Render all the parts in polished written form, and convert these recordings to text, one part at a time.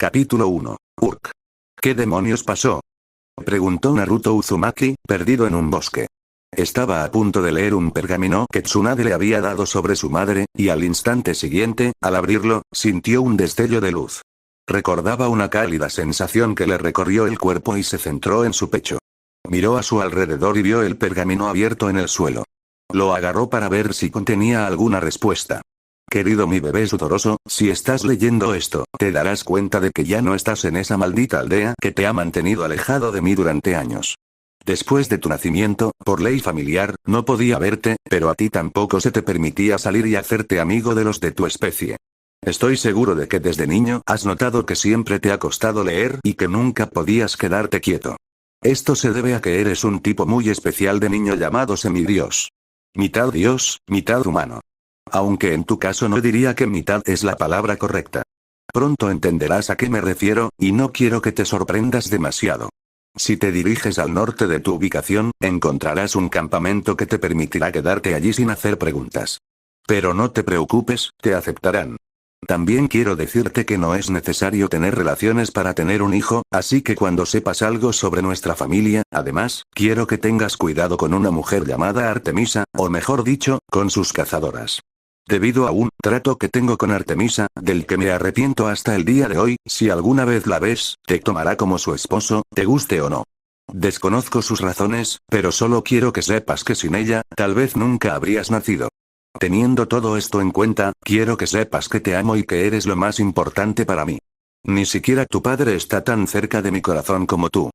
Capítulo 1. Urk. ¿Qué demonios pasó? Preguntó Naruto Uzumaki, perdido en un bosque. Estaba a punto de leer un pergamino que Tsunade le había dado sobre su madre, y al instante siguiente, al abrirlo, sintió un destello de luz. Recordaba una cálida sensación que le recorrió el cuerpo y se centró en su pecho. Miró a su alrededor y vio el pergamino abierto en el suelo. Lo agarró para ver si contenía alguna respuesta. Querido mi bebé sudoroso, si estás leyendo esto, te darás cuenta de que ya no estás en esa maldita aldea que te ha mantenido alejado de mí durante años. Después de tu nacimiento, por ley familiar, no podía verte, pero a ti tampoco se te permitía salir y hacerte amigo de los de tu especie. Estoy seguro de que desde niño has notado que siempre te ha costado leer y que nunca podías quedarte quieto. Esto se debe a que eres un tipo muy especial de niño llamado semidios. Mitad dios, mitad humano. Aunque en tu caso no diría que mitad es la palabra correcta. Pronto entenderás a qué me refiero, y no quiero que te sorprendas demasiado. Si te diriges al norte de tu ubicación, encontrarás un campamento que te permitirá quedarte allí sin hacer preguntas. Pero no te preocupes, te aceptarán. También quiero decirte que no es necesario tener relaciones para tener un hijo, así que cuando sepas algo sobre nuestra familia, además, quiero que tengas cuidado con una mujer llamada Artemisa, o mejor dicho, con sus cazadoras. Debido a un trato que tengo con Artemisa, del que me arrepiento hasta el día de hoy, si alguna vez la ves, te tomará como su esposo, te guste o no. Desconozco sus razones, pero solo quiero que sepas que sin ella, tal vez nunca habrías nacido. Teniendo todo esto en cuenta, quiero que sepas que te amo y que eres lo más importante para mí. Ni siquiera tu padre está tan cerca de mi corazón como tú.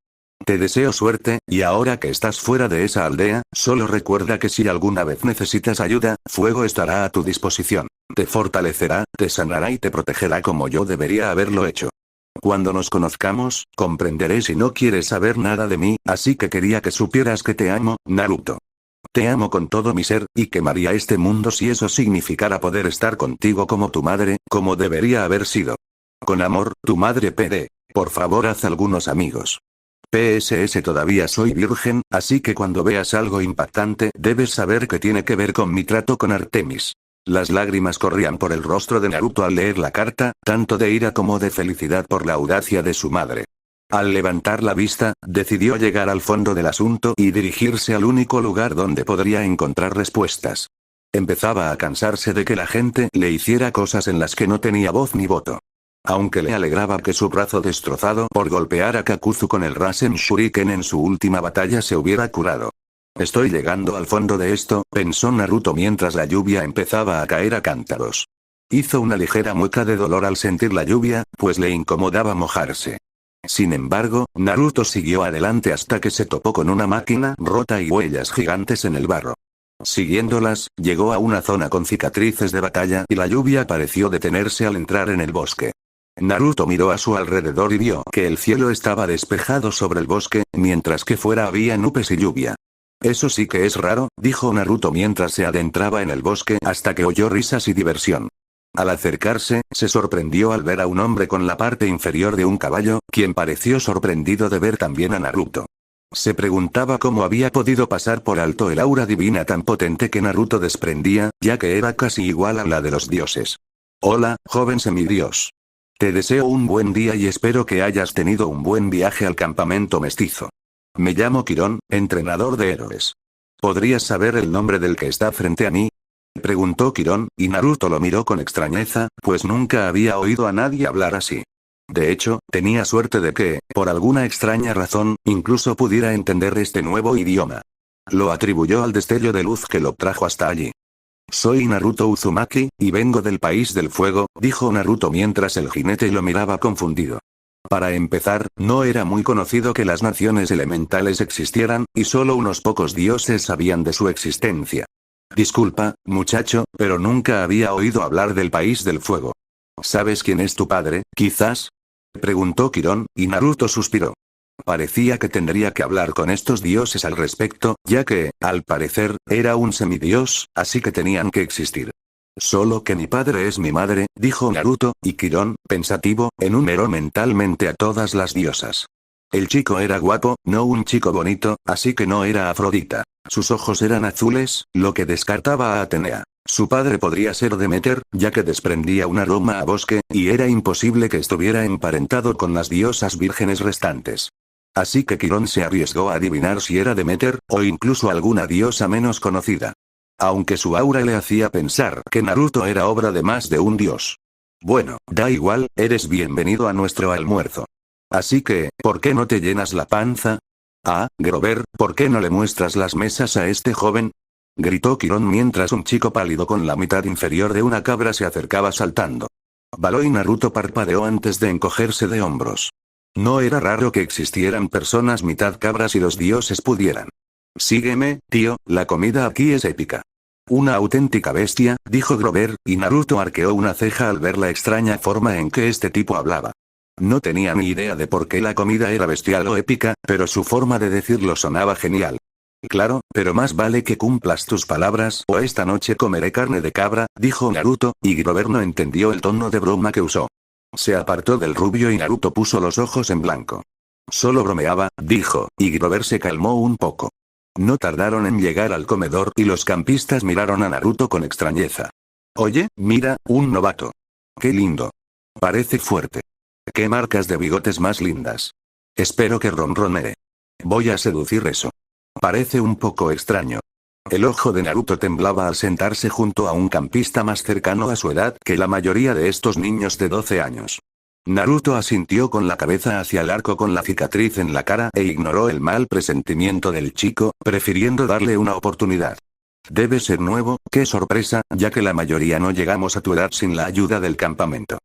Te deseo suerte, y ahora que estás fuera de esa aldea, solo recuerda que si alguna vez necesitas ayuda, Fuego estará a tu disposición. Te fortalecerá, te sanará y te protegerá como yo debería haberlo hecho. Cuando nos conozcamos, comprenderé si no quieres saber nada de mí, así que quería que supieras que te amo, Naruto. Te amo con todo mi ser, y quemaría este mundo si eso significara poder estar contigo como tu madre, como debería haber sido. Con amor, tu madre PD. Por favor, haz algunos amigos. PSS todavía soy virgen, así que cuando veas algo impactante debes saber que tiene que ver con mi trato con Artemis. Las lágrimas corrían por el rostro de Naruto al leer la carta, tanto de ira como de felicidad por la audacia de su madre. Al levantar la vista, decidió llegar al fondo del asunto y dirigirse al único lugar donde podría encontrar respuestas. Empezaba a cansarse de que la gente le hiciera cosas en las que no tenía voz ni voto. Aunque le alegraba que su brazo destrozado por golpear a Kakuzu con el Rasen Shuriken en su última batalla se hubiera curado. Estoy llegando al fondo de esto, pensó Naruto mientras la lluvia empezaba a caer a cántaros. Hizo una ligera mueca de dolor al sentir la lluvia, pues le incomodaba mojarse. Sin embargo, Naruto siguió adelante hasta que se topó con una máquina rota y huellas gigantes en el barro. Siguiéndolas, llegó a una zona con cicatrices de batalla y la lluvia pareció detenerse al entrar en el bosque. Naruto miró a su alrededor y vio que el cielo estaba despejado sobre el bosque, mientras que fuera había nubes y lluvia. Eso sí que es raro, dijo Naruto mientras se adentraba en el bosque hasta que oyó risas y diversión. Al acercarse, se sorprendió al ver a un hombre con la parte inferior de un caballo, quien pareció sorprendido de ver también a Naruto. Se preguntaba cómo había podido pasar por alto el aura divina tan potente que Naruto desprendía, ya que era casi igual a la de los dioses. Hola, joven semidios. Te deseo un buen día y espero que hayas tenido un buen viaje al campamento mestizo. Me llamo Quirón, entrenador de héroes. ¿Podrías saber el nombre del que está frente a mí? Preguntó Quirón, y Naruto lo miró con extrañeza, pues nunca había oído a nadie hablar así. De hecho, tenía suerte de que, por alguna extraña razón, incluso pudiera entender este nuevo idioma. Lo atribuyó al destello de luz que lo trajo hasta allí. Soy Naruto Uzumaki, y vengo del país del fuego, dijo Naruto mientras el jinete lo miraba confundido. Para empezar, no era muy conocido que las naciones elementales existieran, y solo unos pocos dioses sabían de su existencia. Disculpa, muchacho, pero nunca había oído hablar del país del fuego. ¿Sabes quién es tu padre, quizás? Preguntó Quirón, y Naruto suspiró. Parecía que tendría que hablar con estos dioses al respecto, ya que, al parecer, era un semidios, así que tenían que existir. Solo que mi padre es mi madre, dijo Naruto, y Quirón, pensativo, enumeró mentalmente a todas las diosas. El chico era guapo, no un chico bonito, así que no era Afrodita. Sus ojos eran azules, lo que descartaba a Atenea. Su padre podría ser Demeter, ya que desprendía un aroma a bosque, y era imposible que estuviera emparentado con las diosas vírgenes restantes. Así que Quirón se arriesgó a adivinar si era Demeter, o incluso alguna diosa menos conocida. Aunque su aura le hacía pensar que Naruto era obra de más de un dios. Bueno, da igual, eres bienvenido a nuestro almuerzo. Así que, ¿por qué no te llenas la panza? Ah, Grover, ¿por qué no le muestras las mesas a este joven? Gritó Quirón mientras un chico pálido con la mitad inferior de una cabra se acercaba saltando. Baló y Naruto parpadeó antes de encogerse de hombros. No era raro que existieran personas mitad cabras y los dioses pudieran. Sígueme, tío, la comida aquí es épica. Una auténtica bestia, dijo Grover, y Naruto arqueó una ceja al ver la extraña forma en que este tipo hablaba. No tenía ni idea de por qué la comida era bestial o épica, pero su forma de decirlo sonaba genial. Claro, pero más vale que cumplas tus palabras o esta noche comeré carne de cabra, dijo Naruto, y Grover no entendió el tono de broma que usó. Se apartó del rubio y Naruto puso los ojos en blanco. Solo bromeaba, dijo, y Grover se calmó un poco. No tardaron en llegar al comedor y los campistas miraron a Naruto con extrañeza. Oye, mira, un novato. Qué lindo. Parece fuerte. Qué marcas de bigotes más lindas. Espero que ronronee. Voy a seducir eso. Parece un poco extraño. El ojo de Naruto temblaba al sentarse junto a un campista más cercano a su edad que la mayoría de estos niños de 12 años. Naruto asintió con la cabeza hacia el arco con la cicatriz en la cara e ignoró el mal presentimiento del chico, prefiriendo darle una oportunidad. Debe ser nuevo, qué sorpresa, ya que la mayoría no llegamos a tu edad sin la ayuda del campamento.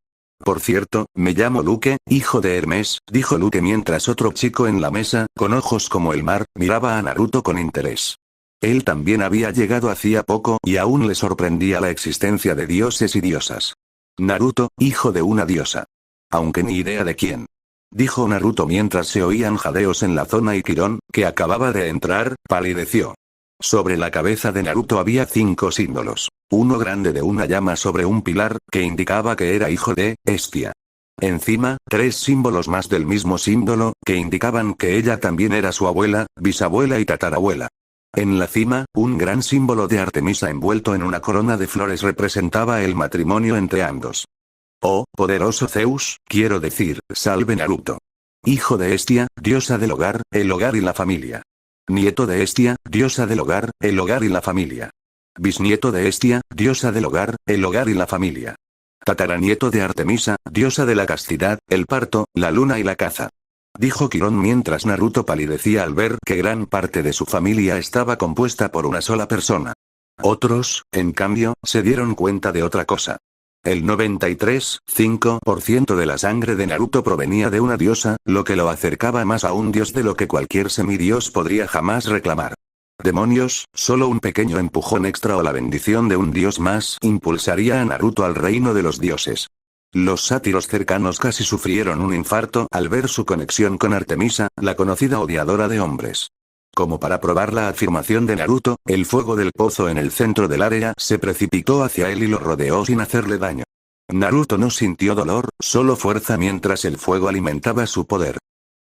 Por cierto, me llamo Luke, hijo de Hermes, dijo Luke mientras otro chico en la mesa, con ojos como el mar, miraba a Naruto con interés. Él también había llegado hacía poco y aún le sorprendía la existencia de dioses y diosas. Naruto, hijo de una diosa. Aunque ni idea de quién. Dijo Naruto mientras se oían jadeos en la zona y Quirón, que acababa de entrar, palideció. Sobre la cabeza de Naruto había 5 símbolos. Uno grande de una llama sobre un pilar, que indicaba que era hijo de Hestia. Encima, 3 símbolos más del mismo símbolo, que indicaban que ella también era su abuela, bisabuela y tatarabuela. En la cima, un gran símbolo de Artemisa envuelto en una corona de flores representaba el matrimonio entre ambos. Oh, poderoso Zeus, quiero decir, salve Naruto. Hijo de Hestia, diosa del hogar, el hogar y la familia. Nieto de Hestia, diosa del hogar, el hogar y la familia. Bisnieto de Hestia, diosa del hogar, el hogar y la familia. Tataranieto de Artemisa, diosa de la castidad, el parto, la luna y la caza. Dijo Quirón mientras Naruto palidecía al ver que gran parte de su familia estaba compuesta por una sola persona. Otros, en cambio, se dieron cuenta de otra cosa. El 93,5% de la sangre de Naruto provenía de una diosa, lo que lo acercaba más a un dios de lo que cualquier semidios podría jamás reclamar. Demonios, solo un pequeño empujón extra o la bendición de un dios más impulsaría a Naruto al reino de los dioses. Los sátiros cercanos casi sufrieron un infarto al ver su conexión con Artemisa, la conocida odiadora de hombres. Como para probar la afirmación de Naruto, el fuego del pozo en el centro del área se precipitó hacia él y lo rodeó sin hacerle daño. Naruto no sintió dolor, solo fuerza mientras el fuego alimentaba su poder.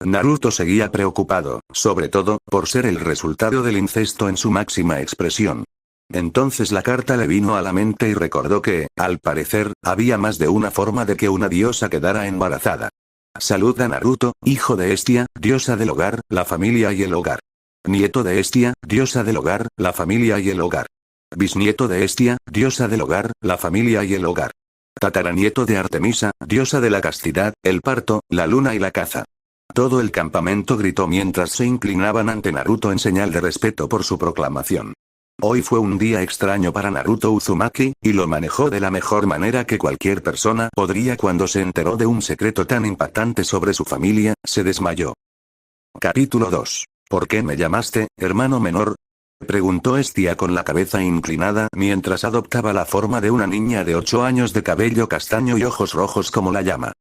Naruto seguía preocupado, sobre todo, por ser el resultado del incesto en su máxima expresión. Entonces la carta le vino a la mente y recordó que, al parecer, había más de una forma de que una diosa quedara embarazada. Saluda Naruto, hijo de Hestia, diosa del hogar, la familia y el hogar. Nieto de Hestia, diosa del hogar, la familia y el hogar. Bisnieto de Hestia, diosa del hogar, la familia y el hogar. Tataranieto de Artemisa, diosa de la castidad, el parto, la luna y la caza. Todo el campamento gritó mientras se inclinaban ante Naruto en señal de respeto por su proclamación. Hoy fue un día extraño para Naruto Uzumaki, y lo manejó de la mejor manera que cualquier persona podría cuando se enteró de un secreto tan impactante sobre su familia, se desmayó. Capítulo 2. ¿Por qué me llamaste, hermano menor? Preguntó Hestia con la cabeza inclinada mientras adoptaba la forma de una niña de 8 años de cabello castaño y ojos rojos como la llama.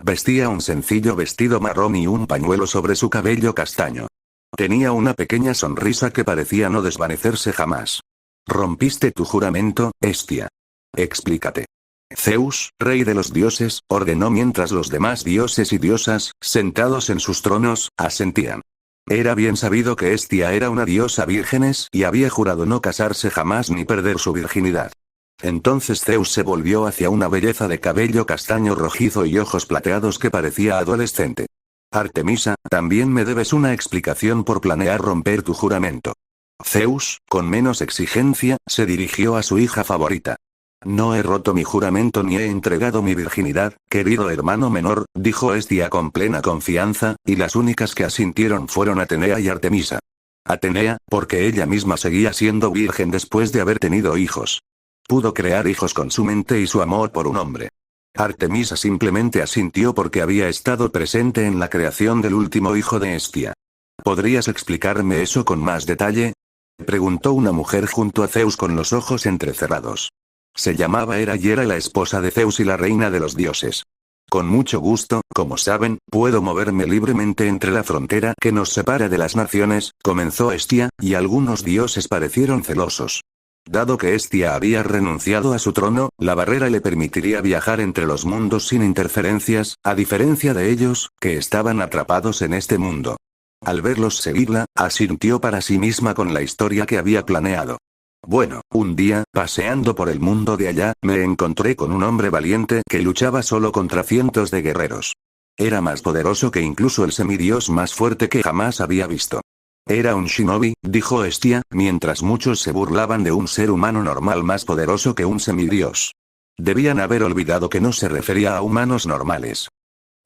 Vestía un sencillo vestido marrón y un pañuelo sobre su cabello castaño. Tenía una pequeña sonrisa que parecía no desvanecerse jamás. Rompiste tu juramento, Hestia. Explícate. Zeus, rey de los dioses, ordenó mientras los demás dioses y diosas, sentados en sus tronos, asentían. Era bien sabido que Hestia era una diosa vírgenes y había jurado no casarse jamás ni perder su virginidad. Entonces Zeus se volvió hacia una belleza de cabello castaño rojizo y ojos plateados que parecía adolescente. Artemisa, también me debes una explicación por planear romper tu juramento. Zeus, con menos exigencia, se dirigió a su hija favorita. No he roto mi juramento ni he entregado mi virginidad, querido hermano menor, dijo Hestia con plena confianza, y las únicas que asintieron fueron Atenea y Artemisa. Atenea, porque ella misma seguía siendo virgen después de haber tenido hijos. Pudo crear hijos con su mente y su amor por un hombre. Artemisa simplemente asintió porque había estado presente en la creación del último hijo de Hestia. ¿Podrías explicarme eso con más detalle? Preguntó una mujer junto a Zeus con los ojos entrecerrados. Se llamaba Hera y era la esposa de Zeus y la reina de los dioses. Con mucho gusto, como saben, puedo moverme libremente entre la frontera que nos separa de las naciones, comenzó Hestia, y algunos dioses parecieron celosos. Dado que Hestia había renunciado a su trono, la barrera le permitiría viajar entre los mundos sin interferencias, a diferencia de ellos, que estaban atrapados en este mundo. Al verlos seguirla, asintió para sí misma con la historia que había planeado. Bueno, un día, paseando por el mundo de allá, me encontré con un hombre valiente que luchaba solo contra cientos de guerreros. Era más poderoso que incluso el semidios más fuerte que jamás había visto. Era un shinobi, dijo Hestia, mientras muchos se burlaban de un ser humano normal más poderoso que un semidios. Debían haber olvidado que no se refería a humanos normales.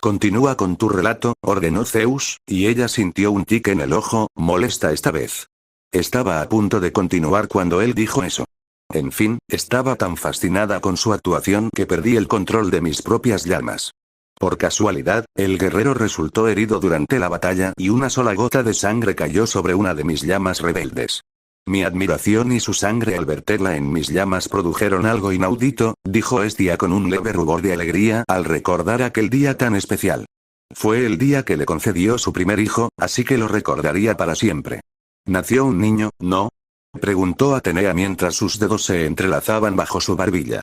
Continúa con tu relato, ordenó Zeus, y ella sintió un tic en el ojo, molesta esta vez. Estaba a punto de continuar cuando él dijo eso. En fin, estaba tan fascinada con su actuación que perdí el control de mis propias llamas. Por casualidad, el guerrero resultó herido durante la batalla y una sola gota de sangre cayó sobre una de mis llamas rebeldes. Mi admiración y su sangre al verterla en mis llamas produjeron algo inaudito, dijo Hestia con un leve rubor de alegría al recordar aquel día tan especial. Fue el día que le concedió su primer hijo, así que lo recordaría para siempre. ¿Nació un niño, no? Preguntó Atenea mientras sus dedos se entrelazaban bajo su barbilla.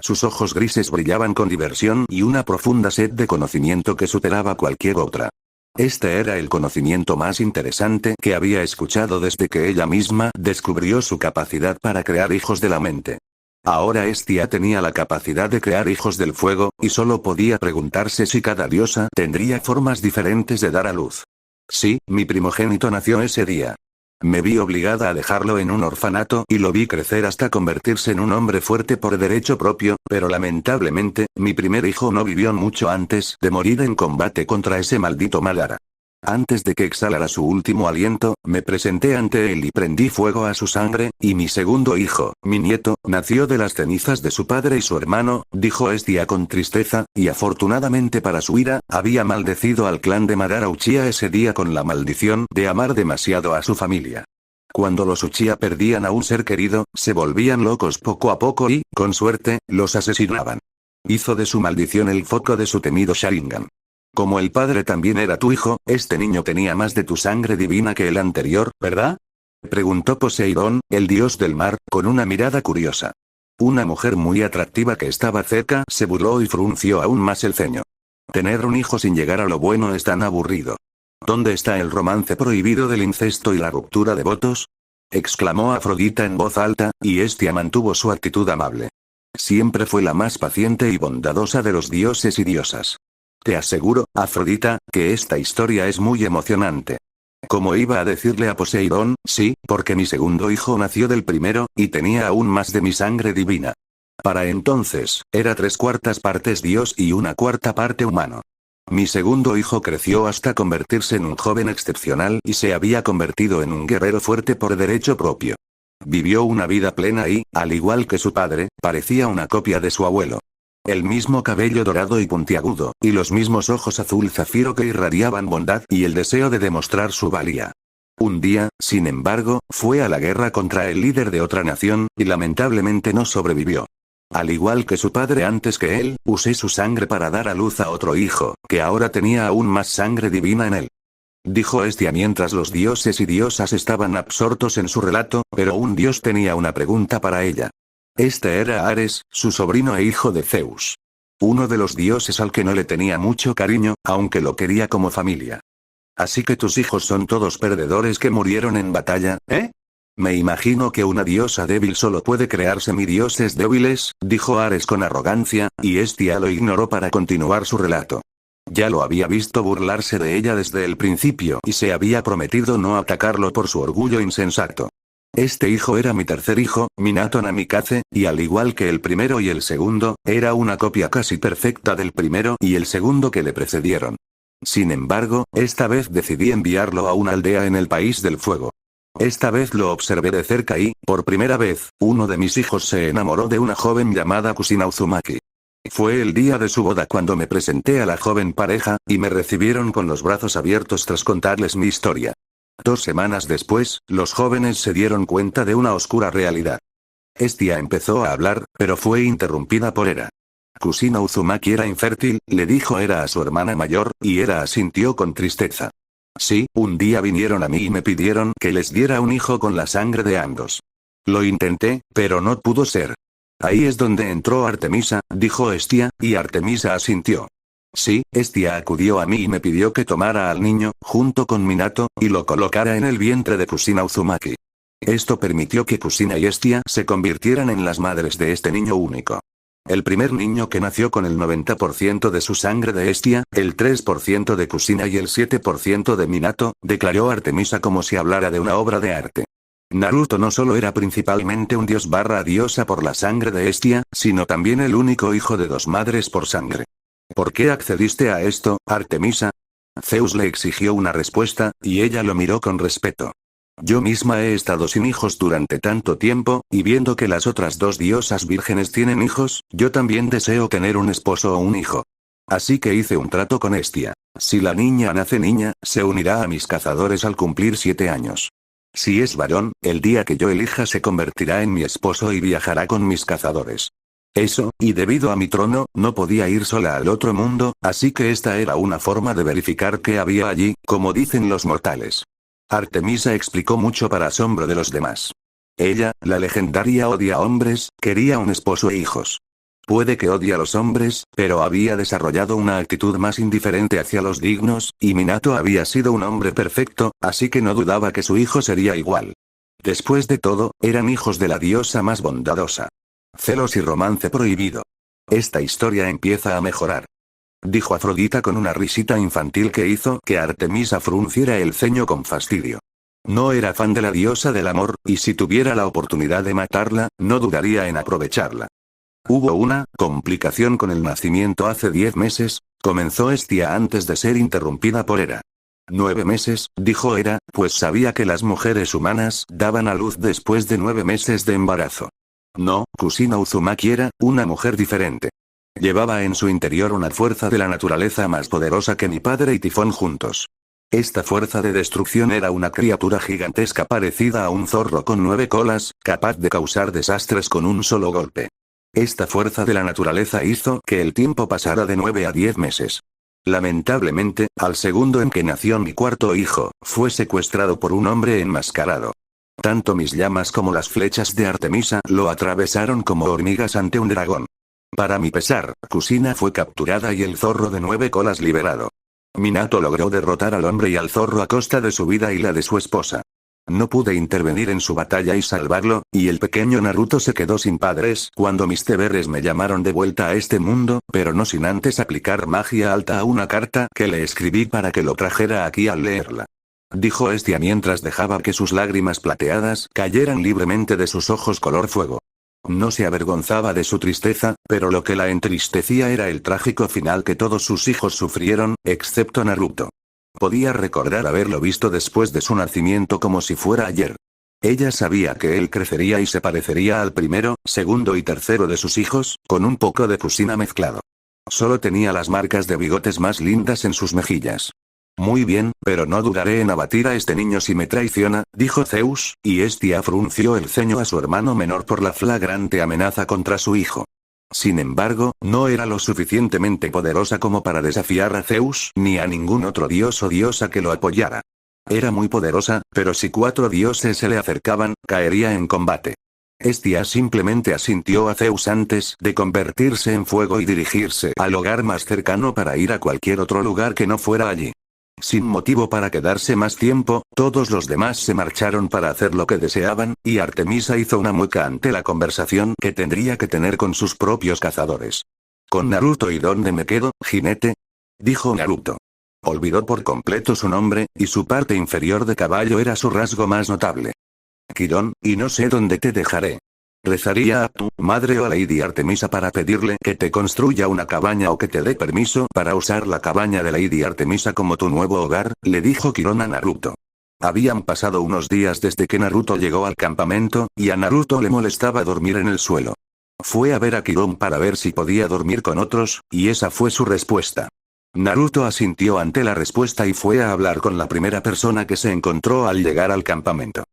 Sus ojos grises brillaban con diversión y una profunda sed de conocimiento que superaba cualquier otra. Este era el conocimiento más interesante que había escuchado desde que ella misma descubrió su capacidad para crear hijos de la mente. Ahora Hestia tenía la capacidad de crear hijos del fuego, y solo podía preguntarse si cada diosa tendría formas diferentes de dar a luz. Sí, mi primogénito nació ese día. Me vi obligada a dejarlo en un orfanato y lo vi crecer hasta convertirse en un hombre fuerte por derecho propio, pero lamentablemente, mi primer hijo no vivió mucho antes de morir en combate contra ese maldito Madara. Antes de que exhalara su último aliento, me presenté ante él y prendí fuego a su sangre, y mi segundo hijo, mi nieto, nació de las cenizas de su padre y su hermano, dijo Hestia con tristeza, y afortunadamente para su ira, había maldecido al clan de Madara Uchiha ese día con la maldición de amar demasiado a su familia. Cuando los Uchiha perdían a un ser querido, se volvían locos poco a poco y, con suerte, los asesinaban. Hizo de su maldición el foco de su temido Sharingan. Como el padre también era tu hijo, este niño tenía más de tu sangre divina que el anterior, ¿verdad? Preguntó Poseidón, el dios del mar, con una mirada curiosa. Una mujer muy atractiva que estaba cerca se burló y frunció aún más el ceño. Tener un hijo sin llegar a lo bueno es tan aburrido. ¿Dónde está el romance prohibido del incesto y la ruptura de votos? Exclamó Afrodita en voz alta, y Hestia mantuvo su actitud amable. Siempre fue la más paciente y bondadosa de los dioses y diosas. Te aseguro, Afrodita, que esta historia es muy emocionante. Como iba a decirle a Poseidón, sí, porque mi segundo hijo nació del primero, y tenía aún más de mi sangre divina. Para entonces, era 3/4 partes dios y 1/4 parte humano. Mi segundo hijo creció hasta convertirse en un joven excepcional y se había convertido en un guerrero fuerte por derecho propio. Vivió una vida plena y, al igual que su padre, parecía una copia de su abuelo. El mismo cabello dorado y puntiagudo, y los mismos ojos azul zafiro que irradiaban bondad y el deseo de demostrar su valía. Un día, sin embargo, fue a la guerra contra el líder de otra nación, y lamentablemente no sobrevivió. Al igual que su padre antes que él, usé su sangre para dar a luz a otro hijo, que ahora tenía aún más sangre divina en él. Dijo Hestia mientras los dioses y diosas estaban absortos en su relato, pero un dios tenía una pregunta para ella. Este era Ares, su sobrino e hijo de Zeus. Uno de los dioses al que no le tenía mucho cariño, aunque lo quería como familia. Así que tus hijos son todos perdedores que murieron en batalla, ¿eh? Me imagino que una diosa débil solo puede crear semidioses débiles, dijo Ares con arrogancia, y Hestia lo ignoró para continuar su relato. Ya lo había visto burlarse de ella desde el principio y se había prometido no atacarlo por su orgullo insensato. Este hijo era mi tercer hijo, Minato Namikaze, y al igual que el primero y el segundo, era una copia casi perfecta del primero y el segundo que le precedieron. Sin embargo, esta vez decidí enviarlo a una aldea en el País del Fuego. Esta vez lo observé de cerca y, por primera vez, uno de mis hijos se enamoró de una joven llamada Kusina Uzumaki. Fue el día de su boda cuando me presenté a la joven pareja, y me recibieron con los brazos abiertos tras contarles mi historia. 2 semanas después, los jóvenes se dieron cuenta de una oscura realidad. Hestia empezó a hablar, pero fue interrumpida por Hera. Kusina Uzumaki era infértil, le dijo Hera a su hermana mayor, y Hera asintió con tristeza. Sí, un día vinieron a mí y me pidieron que les diera un hijo con la sangre de ambos. Lo intenté, pero no pudo ser. Ahí es donde entró Artemisa, dijo Hestia, y Artemisa asintió. Sí, Hestia acudió a mí y me pidió que tomara al niño, junto con Minato, y lo colocara en el vientre de Kusina Uzumaki. Esto permitió que Kusina y Hestia se convirtieran en las madres de este niño único. El primer niño que nació con el 90% de su sangre de Hestia, el 3% de Kusina y el 7% de Minato, declaró Artemisa como si hablara de una obra de arte. Naruto no solo era principalmente un dios / diosa por la sangre de Hestia, sino también el único hijo de 2 madres por sangre. ¿Por qué accediste a esto, Artemisa? Zeus le exigió una respuesta, y ella lo miró con respeto. Yo misma he estado sin hijos durante tanto tiempo, y viendo que las otras 2 diosas vírgenes tienen hijos, yo también deseo tener un esposo o un hijo. Así que hice un trato con Hestia. Si la niña nace niña, se unirá a mis cazadores al cumplir 7 años. Si es varón, el día que yo elija se convertirá en mi esposo y viajará con mis cazadores. Eso, y debido a mi trono, no podía ir sola al otro mundo, así que esta era una forma de verificar qué había allí, como dicen los mortales. Artemisa explicó mucho para asombro de los demás. Ella, la legendaria odia hombres, quería un esposo e hijos. Puede que odie a los hombres, pero había desarrollado una actitud más indiferente hacia los dignos, y Minato había sido un hombre perfecto, así que no dudaba que su hijo sería igual. Después de todo, eran hijos de la diosa más bondadosa. Celos y romance prohibido. Esta historia empieza a mejorar, dijo Afrodita con una risita infantil que hizo que Artemisa frunciera el ceño con fastidio. No era fan de la diosa del amor, y si tuviera la oportunidad de matarla, no dudaría en aprovecharla. Hubo una complicación con el nacimiento hace 10 meses, comenzó Hestia antes de ser interrumpida por Hera. 9 meses, dijo Hera, pues sabía que las mujeres humanas daban a luz después de 9 meses de embarazo. No, Kusina Uzumaki era una mujer diferente. Llevaba en su interior una fuerza de la naturaleza más poderosa que mi padre y Tifón juntos. Esta fuerza de destrucción era una criatura gigantesca parecida a un zorro con 9 colas, capaz de causar desastres con un solo golpe. Esta fuerza de la naturaleza hizo que el tiempo pasara de 9 a 10 meses. Lamentablemente, al segundo en que nació mi cuarto hijo, fue secuestrado por un hombre enmascarado. Tanto mis llamas como las flechas de Artemisa lo atravesaron como hormigas ante un dragón. Para mi pesar, Kusina fue capturada y el zorro de 9 colas liberado. Minato logró derrotar al hombre y al zorro a costa de su vida y la de su esposa. No pude intervenir en su batalla y salvarlo, y el pequeño Naruto se quedó sin padres cuando mis deberes me llamaron de vuelta a este mundo, pero no sin antes aplicar magia alta a una carta que le escribí para que lo trajera aquí al leerla. Dijo Hestia mientras dejaba que sus lágrimas plateadas cayeran libremente de sus ojos color fuego. No se avergonzaba de su tristeza, pero lo que la entristecía era el trágico final que todos sus hijos sufrieron, excepto Naruto. Podía recordar haberlo visto después de su nacimiento como si fuera ayer. Ella sabía que él crecería y se parecería al primero, segundo y tercero de sus hijos, con un poco de Kusina mezclado. Solo tenía las marcas de bigotes más lindas en sus mejillas. Muy bien, pero no dudaré en abatir a este niño si me traiciona, dijo Zeus, y Hestia frunció el ceño a su hermano menor por la flagrante amenaza contra su hijo. Sin embargo, no era lo suficientemente poderosa como para desafiar a Zeus ni a ningún otro dios o diosa que lo apoyara. Era muy poderosa, pero si 4 dioses se le acercaban, caería en combate. Hestia simplemente asintió a Zeus antes de convertirse en fuego y dirigirse al hogar más cercano para ir a cualquier otro lugar que no fuera allí. Sin motivo para quedarse más tiempo, todos los demás se marcharon para hacer lo que deseaban, y Artemisa hizo una mueca ante la conversación que tendría que tener con sus propios cazadores. ¿Con Naruto y dónde me quedo, jinete? Dijo Naruto. Olvidó por completo su nombre, y su parte inferior de caballo era su rasgo más notable. Quirón, y no sé dónde te dejaré. Rezaría a tu madre o a Lady Artemisa para pedirle que te construya una cabaña o que te dé permiso para usar la cabaña de Lady Artemisa como tu nuevo hogar, le dijo Quirón a Naruto. Habían pasado unos días desde que Naruto llegó al campamento, y a Naruto le molestaba dormir en el suelo. Fue a ver a Quirón para ver si podía dormir con otros, y esa fue su respuesta. Naruto asintió ante la respuesta y fue a hablar con la primera persona que se encontró al llegar al campamento.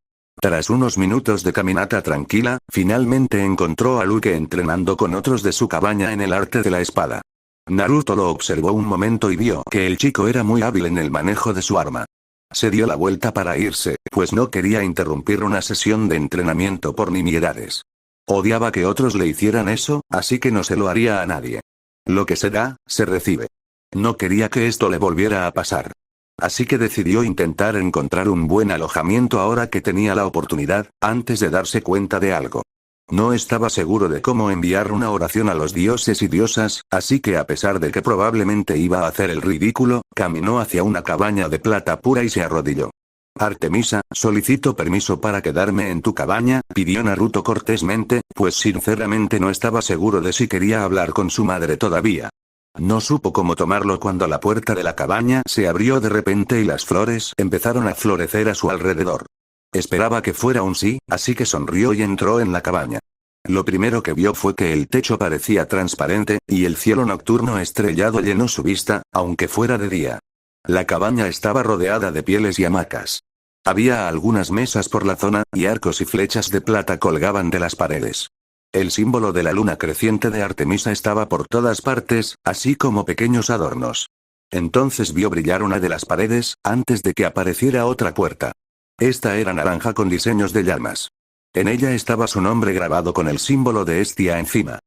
Tras unos minutos de caminata tranquila, finalmente encontró a Luke entrenando con otros de su cabaña en el arte de la espada. Naruto lo observó un momento y vio que el chico era muy hábil en el manejo de su arma. Se dio la vuelta para irse, pues no quería interrumpir una sesión de entrenamiento por nimiedades. Odiaba que otros le hicieran eso, así que no se lo haría a nadie. Lo que se da, se recibe. No quería que esto le volviera a pasar. Así que decidió intentar encontrar un buen alojamiento ahora que tenía la oportunidad, antes de darse cuenta de algo. No estaba seguro de cómo enviar una oración a los dioses y diosas, así que a pesar de que probablemente iba a hacer el ridículo, caminó hacia una cabaña de plata pura y se arrodilló. Artemisa, solicito permiso para quedarme en tu cabaña, pidió Naruto cortésmente, pues sinceramente no estaba seguro de si quería hablar con su madre todavía. No supo cómo tomarlo cuando la puerta de la cabaña se abrió de repente y las flores empezaron a florecer a su alrededor. Esperaba que fuera un sí, así que sonrió y entró en la cabaña. Lo primero que vio fue que el techo parecía transparente, y el cielo nocturno estrellado llenó su vista, aunque fuera de día. La cabaña estaba rodeada de pieles y hamacas. Había algunas mesas por la zona, y arcos y flechas de plata colgaban de las paredes. El símbolo de la luna creciente de Artemisa estaba por todas partes, así como pequeños adornos. Entonces vio brillar una de las paredes, antes de que apareciera otra puerta. Esta era naranja con diseños de llamas. En ella estaba su nombre grabado con el símbolo de Hestia encima.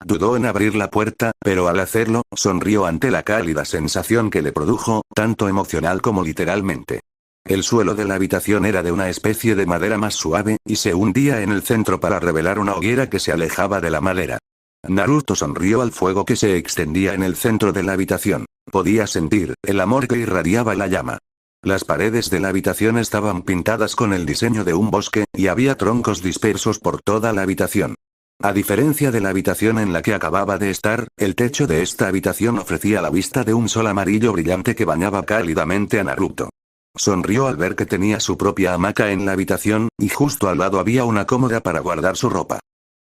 Dudó en abrir la puerta, pero al hacerlo, sonrió ante la cálida sensación que le produjo, tanto emocional como literalmente. El suelo de la habitación era de una especie de madera más suave, y se hundía en el centro para revelar una hoguera que se alejaba de la madera. Naruto sonrió al fuego que se extendía en el centro de la habitación. Podía sentir el amor que irradiaba la llama. Las paredes de la habitación estaban pintadas con el diseño de un bosque, y había troncos dispersos por toda la habitación. A diferencia de la habitación en la que acababa de estar, el techo de esta habitación ofrecía la vista de un sol amarillo brillante que bañaba cálidamente a Naruto. Sonrió al ver que tenía su propia hamaca en la habitación, y justo al lado había una cómoda para guardar su ropa.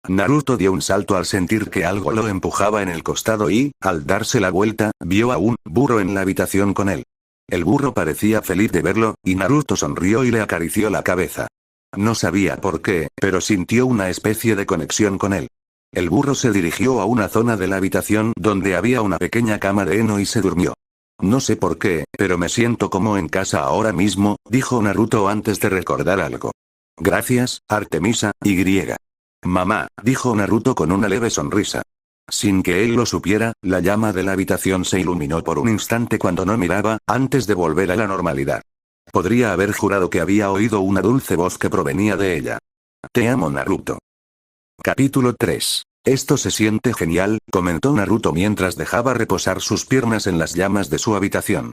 Naruto dio un salto al sentir que algo lo empujaba en el costado y, al darse la vuelta, vio a un burro en la habitación con él. El burro parecía feliz de verlo, y Naruto sonrió y le acarició la cabeza. No sabía por qué, pero sintió una especie de conexión con él. El burro se dirigió a una zona de la habitación donde había una pequeña cama de heno y se durmió. No sé por qué, pero me siento como en casa ahora mismo, dijo Naruto antes de recordar algo. Gracias, Artemisa, y. Mamá, dijo Naruto con una leve sonrisa. Sin que él lo supiera, la llama de la habitación se iluminó por un instante cuando no miraba, antes de volver a la normalidad. Podría haber jurado que había oído una dulce voz que provenía de ella. Te amo, Naruto. Capítulo 3. Esto se siente genial, comentó Naruto mientras dejaba reposar sus piernas en las llamas de su habitación.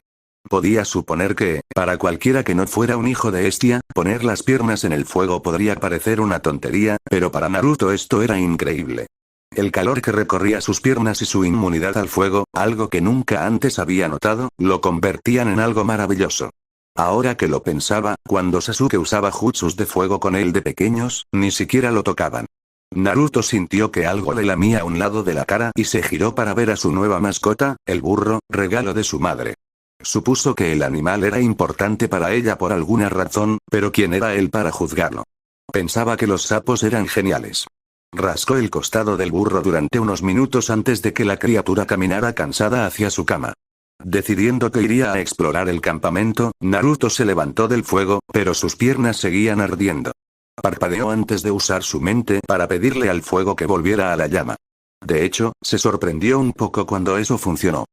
Podía suponer que, para cualquiera que no fuera un hijo de Hestia, poner las piernas en el fuego podría parecer una tontería, pero para Naruto esto era increíble. El calor que recorría sus piernas y su inmunidad al fuego, algo que nunca antes había notado, lo convertían en algo maravilloso. Ahora que lo pensaba, cuando Sasuke usaba jutsus de fuego con él de pequeños, ni siquiera lo tocaban. Naruto sintió que algo le lamía a un lado de la cara y se giró para ver a su nueva mascota, el burro, regalo de su madre. Supuso que el animal era importante para ella por alguna razón, pero ¿quién era él para juzgarlo? Pensaba que los sapos eran geniales. Rascó el costado del burro durante unos minutos antes de que la criatura caminara cansada hacia su cama. Decidiendo que iría a explorar el campamento, Naruto se levantó del fuego, pero sus piernas seguían ardiendo. Parpadeó antes de usar su mente para pedirle al fuego que volviera a la llama. De hecho, se sorprendió un poco cuando eso funcionó.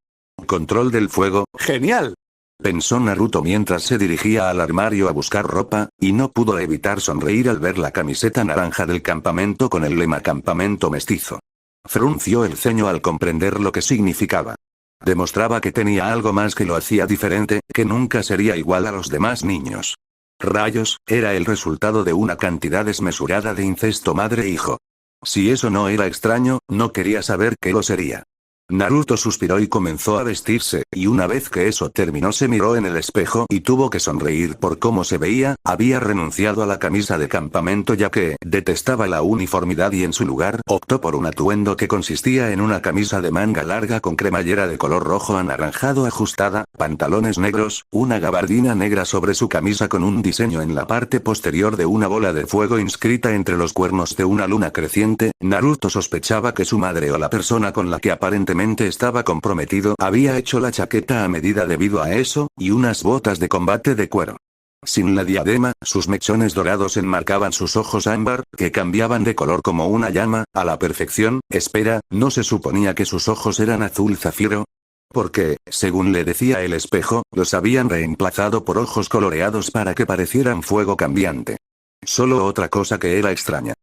Control del fuego, ¡genial! Pensó Naruto mientras se dirigía al armario a buscar ropa, y no pudo evitar sonreír al ver la camiseta naranja del campamento con el lema Campamento Mestizo. Frunció el ceño al comprender lo que significaba. Demostraba que tenía algo más que lo hacía diferente, que nunca sería igual a los demás niños. Rayos, era el resultado de una cantidad desmesurada de incesto madre-hijo. Si eso no era extraño, no quería saber qué lo sería. Naruto suspiró y comenzó a vestirse, y una vez que eso terminó se miró en el espejo y tuvo que sonreír por cómo se veía. Había renunciado a la camisa de campamento ya que detestaba la uniformidad y en su lugar optó por un atuendo que consistía en una camisa de manga larga con cremallera de color rojo anaranjado ajustada, pantalones negros, una gabardina negra sobre su camisa con un diseño en la parte posterior de una bola de fuego inscrita entre los cuernos de una luna creciente. Naruto sospechaba que su madre o la persona con la que aparentemente estaba comprometido había hecho la chaqueta a medida debido a eso, y unas botas de combate de cuero. Sin la diadema, sus mechones dorados enmarcaban sus ojos ámbar, que cambiaban de color como una llama, a la perfección. Espera, ¿no se suponía que sus ojos eran azul zafiro? Porque, según le decía el espejo, los habían reemplazado por ojos coloreados para que parecieran fuego cambiante. Solo otra cosa que era extraña.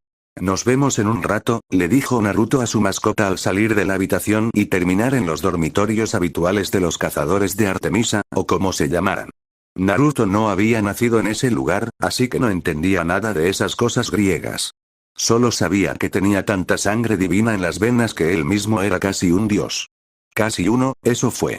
Nos vemos en un rato, le dijo Naruto a su mascota al salir de la habitación y terminar en los dormitorios habituales de los cazadores de Artemisa, o como se llamaran. Naruto no había nacido en ese lugar, así que no entendía nada de esas cosas griegas. Solo sabía que tenía tanta sangre divina en las venas que él mismo era casi un dios. Casi uno, eso fue.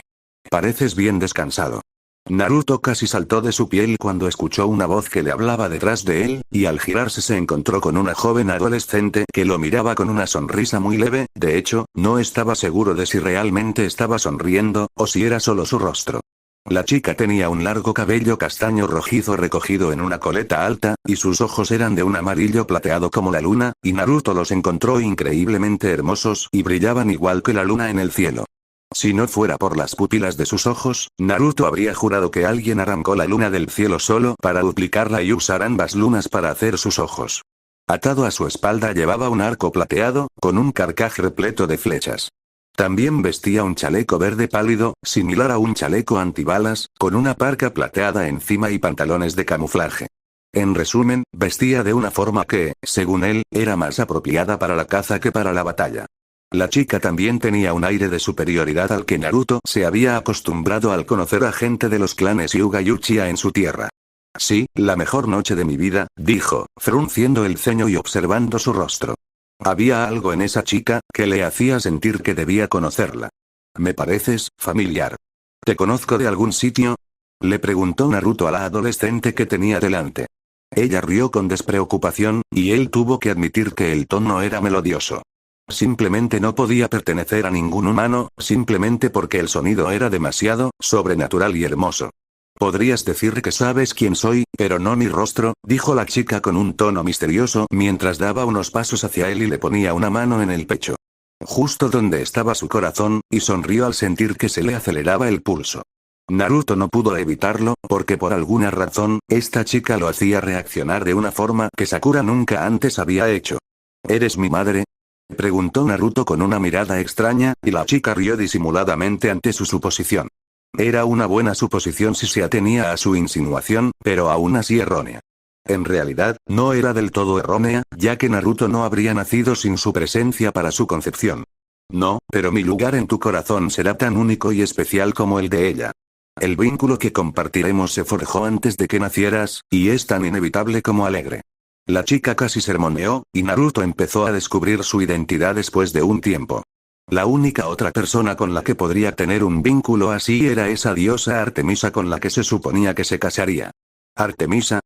Pareces bien descansado. Naruto casi saltó de su piel cuando escuchó una voz que le hablaba detrás de él, y al girarse se encontró con una joven adolescente que lo miraba con una sonrisa muy leve. De hecho, no estaba seguro de si realmente estaba sonriendo, o si era solo su rostro. La chica tenía un largo cabello castaño rojizo recogido en una coleta alta, y sus ojos eran de un amarillo plateado como la luna, y Naruto los encontró increíblemente hermosos y brillaban igual que la luna en el cielo. Si no fuera por las pupilas de sus ojos, Naruto habría jurado que alguien arrancó la luna del cielo solo para duplicarla y usar ambas lunas para hacer sus ojos. Atado a su espalda llevaba un arco plateado, con un carcaj repleto de flechas. También vestía un chaleco verde pálido, similar a un chaleco antibalas, con una parca plateada encima y pantalones de camuflaje. En resumen, vestía de una forma que, según él, era más apropiada para la caza que para la batalla. La chica también tenía un aire de superioridad al que Naruto se había acostumbrado al conocer a gente de los clanes Hyuga y Uchiha en su tierra. Sí, la mejor noche de mi vida, dijo, frunciendo el ceño y observando su rostro. Había algo en esa chica que le hacía sentir que debía conocerla. Me pareces familiar. ¿Te conozco de algún sitio? Le preguntó Naruto a la adolescente que tenía delante. Ella rió con despreocupación, y él tuvo que admitir que el tono era melodioso. Simplemente no podía pertenecer a ningún humano, simplemente porque el sonido era demasiado sobrenatural y hermoso. Podrías decir que sabes quién soy, pero no mi rostro, dijo la chica con un tono misterioso mientras daba unos pasos hacia él y le ponía una mano en el pecho. Justo donde estaba su corazón, y sonrió al sentir que se le aceleraba el pulso. Naruto no pudo evitarlo, porque por alguna razón, esta chica lo hacía reaccionar de una forma que Sakura nunca antes había hecho. ¿Eres mi madre?, preguntó Naruto con una mirada extraña, y la chica rió disimuladamente ante su suposición. Era una buena suposición si se atenía a su insinuación, pero aún así errónea. En realidad, no era del todo errónea, ya que Naruto no habría nacido sin su presencia para su concepción. No, pero mi lugar en tu corazón será tan único y especial como el de ella. El vínculo que compartiremos se forjó antes de que nacieras, y es tan inevitable como alegre. La chica casi sermoneó, y Naruto empezó a descubrir su identidad después de un tiempo. La única otra persona con la que podría tener un vínculo así era esa diosa Artemisa con la que se suponía que se casaría. ¿Artemisa?,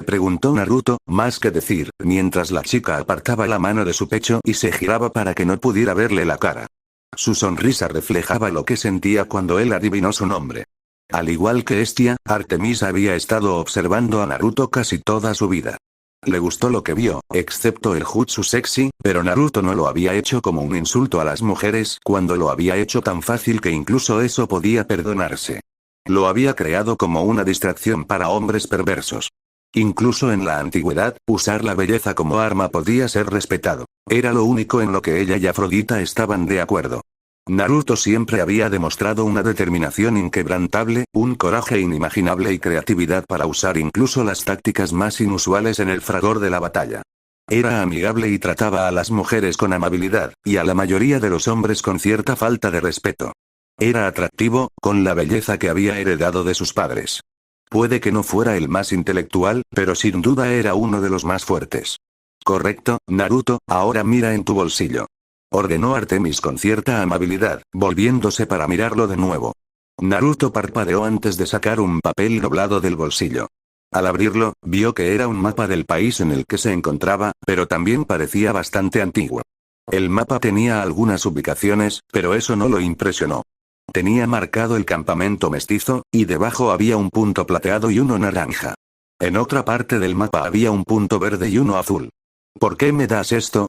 preguntó Naruto, más que decir, mientras la chica apartaba la mano de su pecho y se giraba para que no pudiera verle la cara. Su sonrisa reflejaba lo que sentía cuando él adivinó su nombre. Al igual que Hestia, Artemisa había estado observando a Naruto casi toda su vida. Le gustó lo que vio, excepto el jutsu sexy, pero Naruto no lo había hecho como un insulto a las mujeres cuando lo había hecho tan fácil que incluso eso podía perdonarse. Lo había creado como una distracción para hombres perversos. Incluso en la antigüedad, usar la belleza como arma podía ser respetado. Era lo único en lo que ella y Afrodita estaban de acuerdo. Naruto siempre había demostrado una determinación inquebrantable, un coraje inimaginable y creatividad para usar incluso las tácticas más inusuales en el fragor de la batalla. Era amigable y trataba a las mujeres con amabilidad, y a la mayoría de los hombres con cierta falta de respeto. Era atractivo, con la belleza que había heredado de sus padres. Puede que no fuera el más intelectual, pero sin duda era uno de los más fuertes. Correcto, Naruto, ahora mira en tu bolsillo. Ordenó Artemis con cierta amabilidad, volviéndose para mirarlo de nuevo. Naruto parpadeó antes de sacar un papel doblado del bolsillo. Al abrirlo, vio que era un mapa del país en el que se encontraba, pero también parecía bastante antiguo. El mapa tenía algunas ubicaciones, pero eso no lo impresionó. Tenía marcado el campamento mestizo, y debajo había un punto plateado y uno naranja. En otra parte del mapa había un punto verde y uno azul. ¿Por qué me das esto?,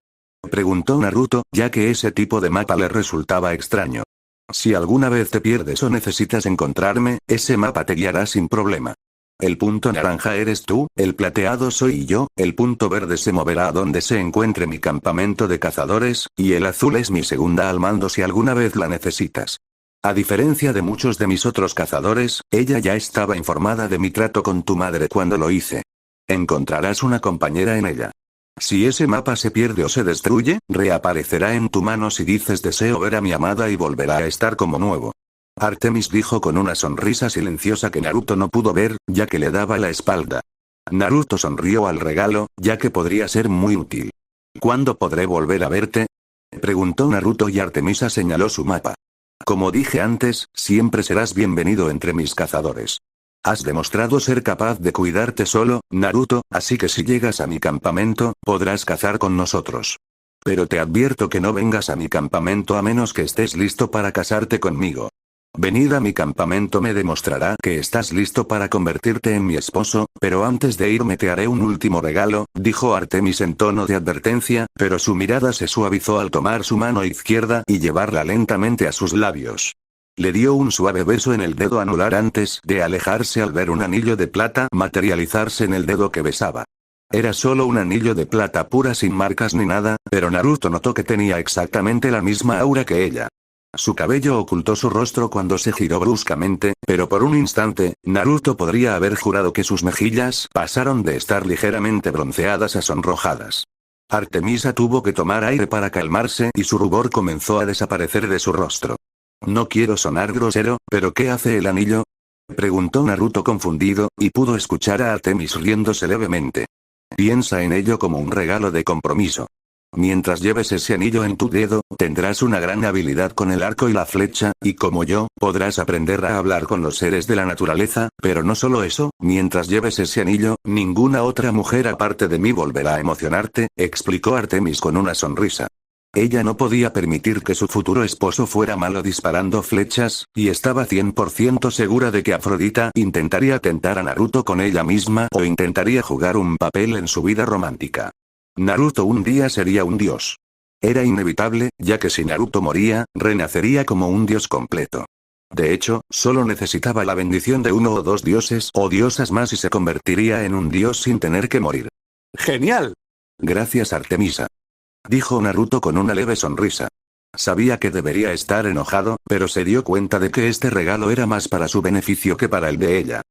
preguntó Naruto, ya que ese tipo de mapa le resultaba extraño. Si alguna vez te pierdes o necesitas encontrarme, ese mapa te guiará sin problema. El punto naranja eres tú, el plateado soy yo, el punto verde se moverá a donde se encuentre mi campamento de cazadores, y el azul es mi segunda al mando si alguna vez la necesitas. A diferencia de muchos de mis otros cazadores, ella ya estaba informada de mi trato con tu madre cuando lo hice. Encontrarás una compañera en ella. Si ese mapa se pierde o se destruye, reaparecerá en tu mano si dices deseo ver a mi amada y volverá a estar como nuevo. Artemis dijo con una sonrisa silenciosa que Naruto no pudo ver, ya que le daba la espalda. Naruto sonrió al regalo, ya que podría ser muy útil. ¿Cuándo podré volver a verte?, preguntó Naruto y Artemisa señaló su mapa. Como dije antes, siempre serás bienvenido entre mis cazadores. Has demostrado ser capaz de cuidarte solo, Naruto, así que si llegas a mi campamento, podrás cazar con nosotros. Pero te advierto que no vengas a mi campamento a menos que estés listo para casarte conmigo. Venir a mi campamento me demostrará que estás listo para convertirte en mi esposo, pero antes de irme te haré un último regalo, dijo Artemis en tono de advertencia, pero su mirada se suavizó al tomar su mano izquierda y llevarla lentamente a sus labios. Le dio un suave beso en el dedo anular antes de alejarse al ver un anillo de plata materializarse en el dedo que besaba. Era solo un anillo de plata pura sin marcas ni nada, pero Naruto notó que tenía exactamente la misma aura que ella. Su cabello ocultó su rostro cuando se giró bruscamente, pero por un instante, Naruto podría haber jurado que sus mejillas pasaron de estar ligeramente bronceadas a sonrojadas. Artemisa tuvo que tomar aire para calmarse y su rubor comenzó a desaparecer de su rostro. No quiero sonar grosero, pero ¿qué hace el anillo?, preguntó Naruto confundido, y pudo escuchar a Artemis riéndose levemente. Piensa en ello como un regalo de compromiso. Mientras lleves ese anillo en tu dedo, tendrás una gran habilidad con el arco y la flecha, y como yo, podrás aprender a hablar con los seres de la naturaleza, pero no solo eso, mientras lleves ese anillo, ninguna otra mujer aparte de mí volverá a emocionarte, explicó Artemis con una sonrisa. Ella no podía permitir que su futuro esposo fuera malo disparando flechas, y estaba 100% segura de que Afrodita intentaría tentar a Naruto con ella misma o intentaría jugar un papel en su vida romántica. Naruto un día sería un dios. Era inevitable, ya que si Naruto moría, renacería como un dios completo. De hecho, solo necesitaba la bendición de uno o dos dioses o diosas más y se convertiría en un dios sin tener que morir. ¡Genial! Gracias Artemisa, dijo Naruto con una leve sonrisa. Sabía que debería estar enojado, pero se dio cuenta de que este regalo era más para su beneficio que para el de ella.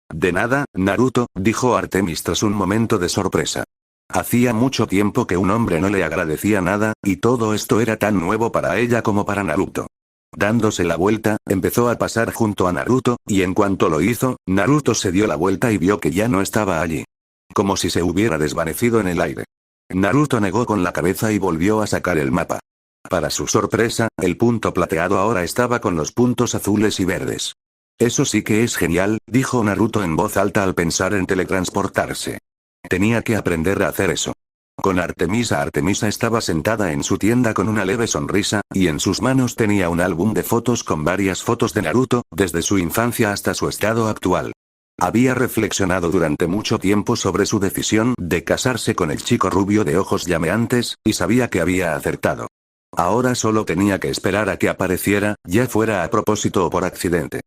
De nada, Naruto, dijo Artemis tras un momento de sorpresa. Hacía mucho tiempo que un hombre no le agradecía nada, y todo esto era tan nuevo para ella como para Naruto. Dándose la vuelta, empezó a pasar junto a Naruto, y en cuanto lo hizo, Naruto se dio la vuelta y vio que ya no estaba allí. Como si se hubiera desvanecido en el aire. Naruto negó con la cabeza y volvió a sacar el mapa. Para su sorpresa, el punto plateado ahora estaba con los puntos azules y verdes. Eso sí que es genial, dijo Naruto en voz alta al pensar en teletransportarse. Tenía que aprender a hacer eso. Con Artemisa estaba sentada en su tienda con una leve sonrisa, y en sus manos tenía un álbum de fotos con varias fotos de Naruto, desde su infancia hasta su estado actual. Había reflexionado durante mucho tiempo sobre su decisión de casarse con el chico rubio de ojos llameantes, y sabía que había acertado. Ahora solo tenía que esperar a que apareciera, ya fuera a propósito o por accidente.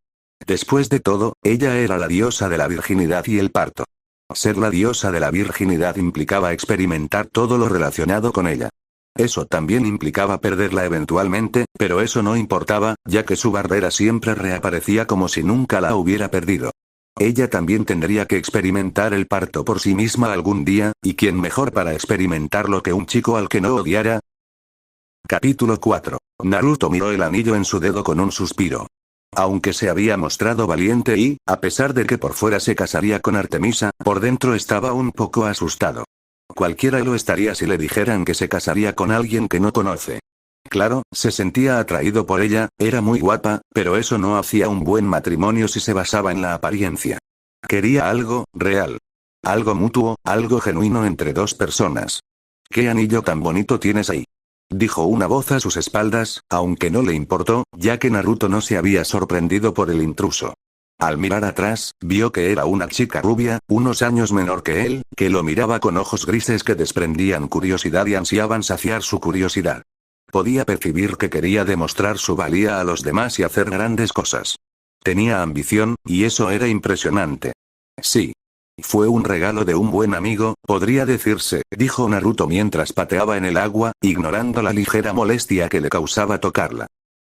Después de todo, ella era la diosa de la virginidad y el parto. Ser la diosa de la virginidad implicaba experimentar todo lo relacionado con ella. Eso también implicaba perderla eventualmente, pero eso no importaba, ya que su barrera siempre reaparecía como si nunca la hubiera perdido. Ella también tendría que experimentar el parto por sí misma algún día, y quién mejor para experimentarlo que un chico al que no odiara. Capítulo 4. Naruto miró el anillo en su dedo con un suspiro. Aunque se había mostrado valiente y, a pesar de que por fuera se casaría con Artemisa, por dentro estaba un poco asustado. Cualquiera lo estaría si le dijeran que se casaría con alguien que no conoce. Claro, se sentía atraído por ella, era muy guapa, pero eso no hacía un buen matrimonio si se basaba en la apariencia. Quería algo, real. Algo mutuo, algo genuino entre dos personas. ¿Qué anillo tan bonito tienes ahí?, dijo una voz a sus espaldas, aunque no le importó, ya que Naruto no se había sorprendido por el intruso. Al mirar atrás, vio que era una chica rubia, unos años menor que él, que lo miraba con ojos grises que desprendían curiosidad y ansiaban saciar su curiosidad. Podía percibir que quería demostrar su valía a los demás y hacer grandes cosas. Tenía ambición, y eso era impresionante. Sí. Fue un regalo de un buen amigo, podría decirse, dijo Naruto mientras pateaba en el agua, ignorando la ligera molestia que le causaba tocarla.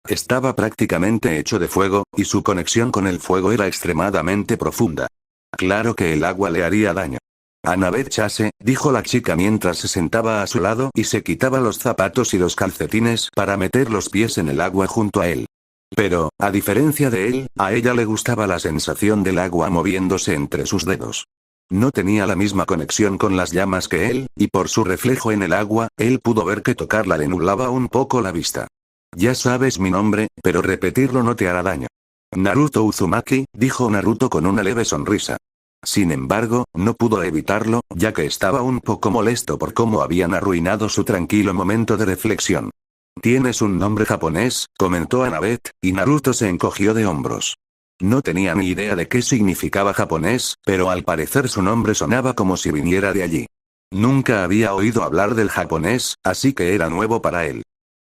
Estaba prácticamente hecho de fuego, y su conexión con el fuego era extremadamente profunda. Claro que el agua le haría daño. Annabeth Chase, dijo la chica mientras se sentaba a su lado y se quitaba los zapatos y los calcetines para meter los pies en el agua junto a él. Pero, a diferencia de él, a ella le gustaba la sensación del agua moviéndose entre sus dedos. No tenía la misma conexión con las llamas que él, y por su reflejo en el agua, él pudo ver que tocarla le nublaba un poco la vista. Ya sabes mi nombre, pero repetirlo no te hará daño. Naruto Uzumaki, dijo Naruto con una leve sonrisa. Sin embargo, no pudo evitarlo, ya que estaba un poco molesto por cómo habían arruinado su tranquilo momento de reflexión. Tienes un nombre japonés, comentó Annabeth, y Naruto se encogió de hombros. No tenía ni idea de qué significaba japonés, pero al parecer su nombre sonaba como si viniera de allí. Nunca había oído hablar del japonés, así que era nuevo para él.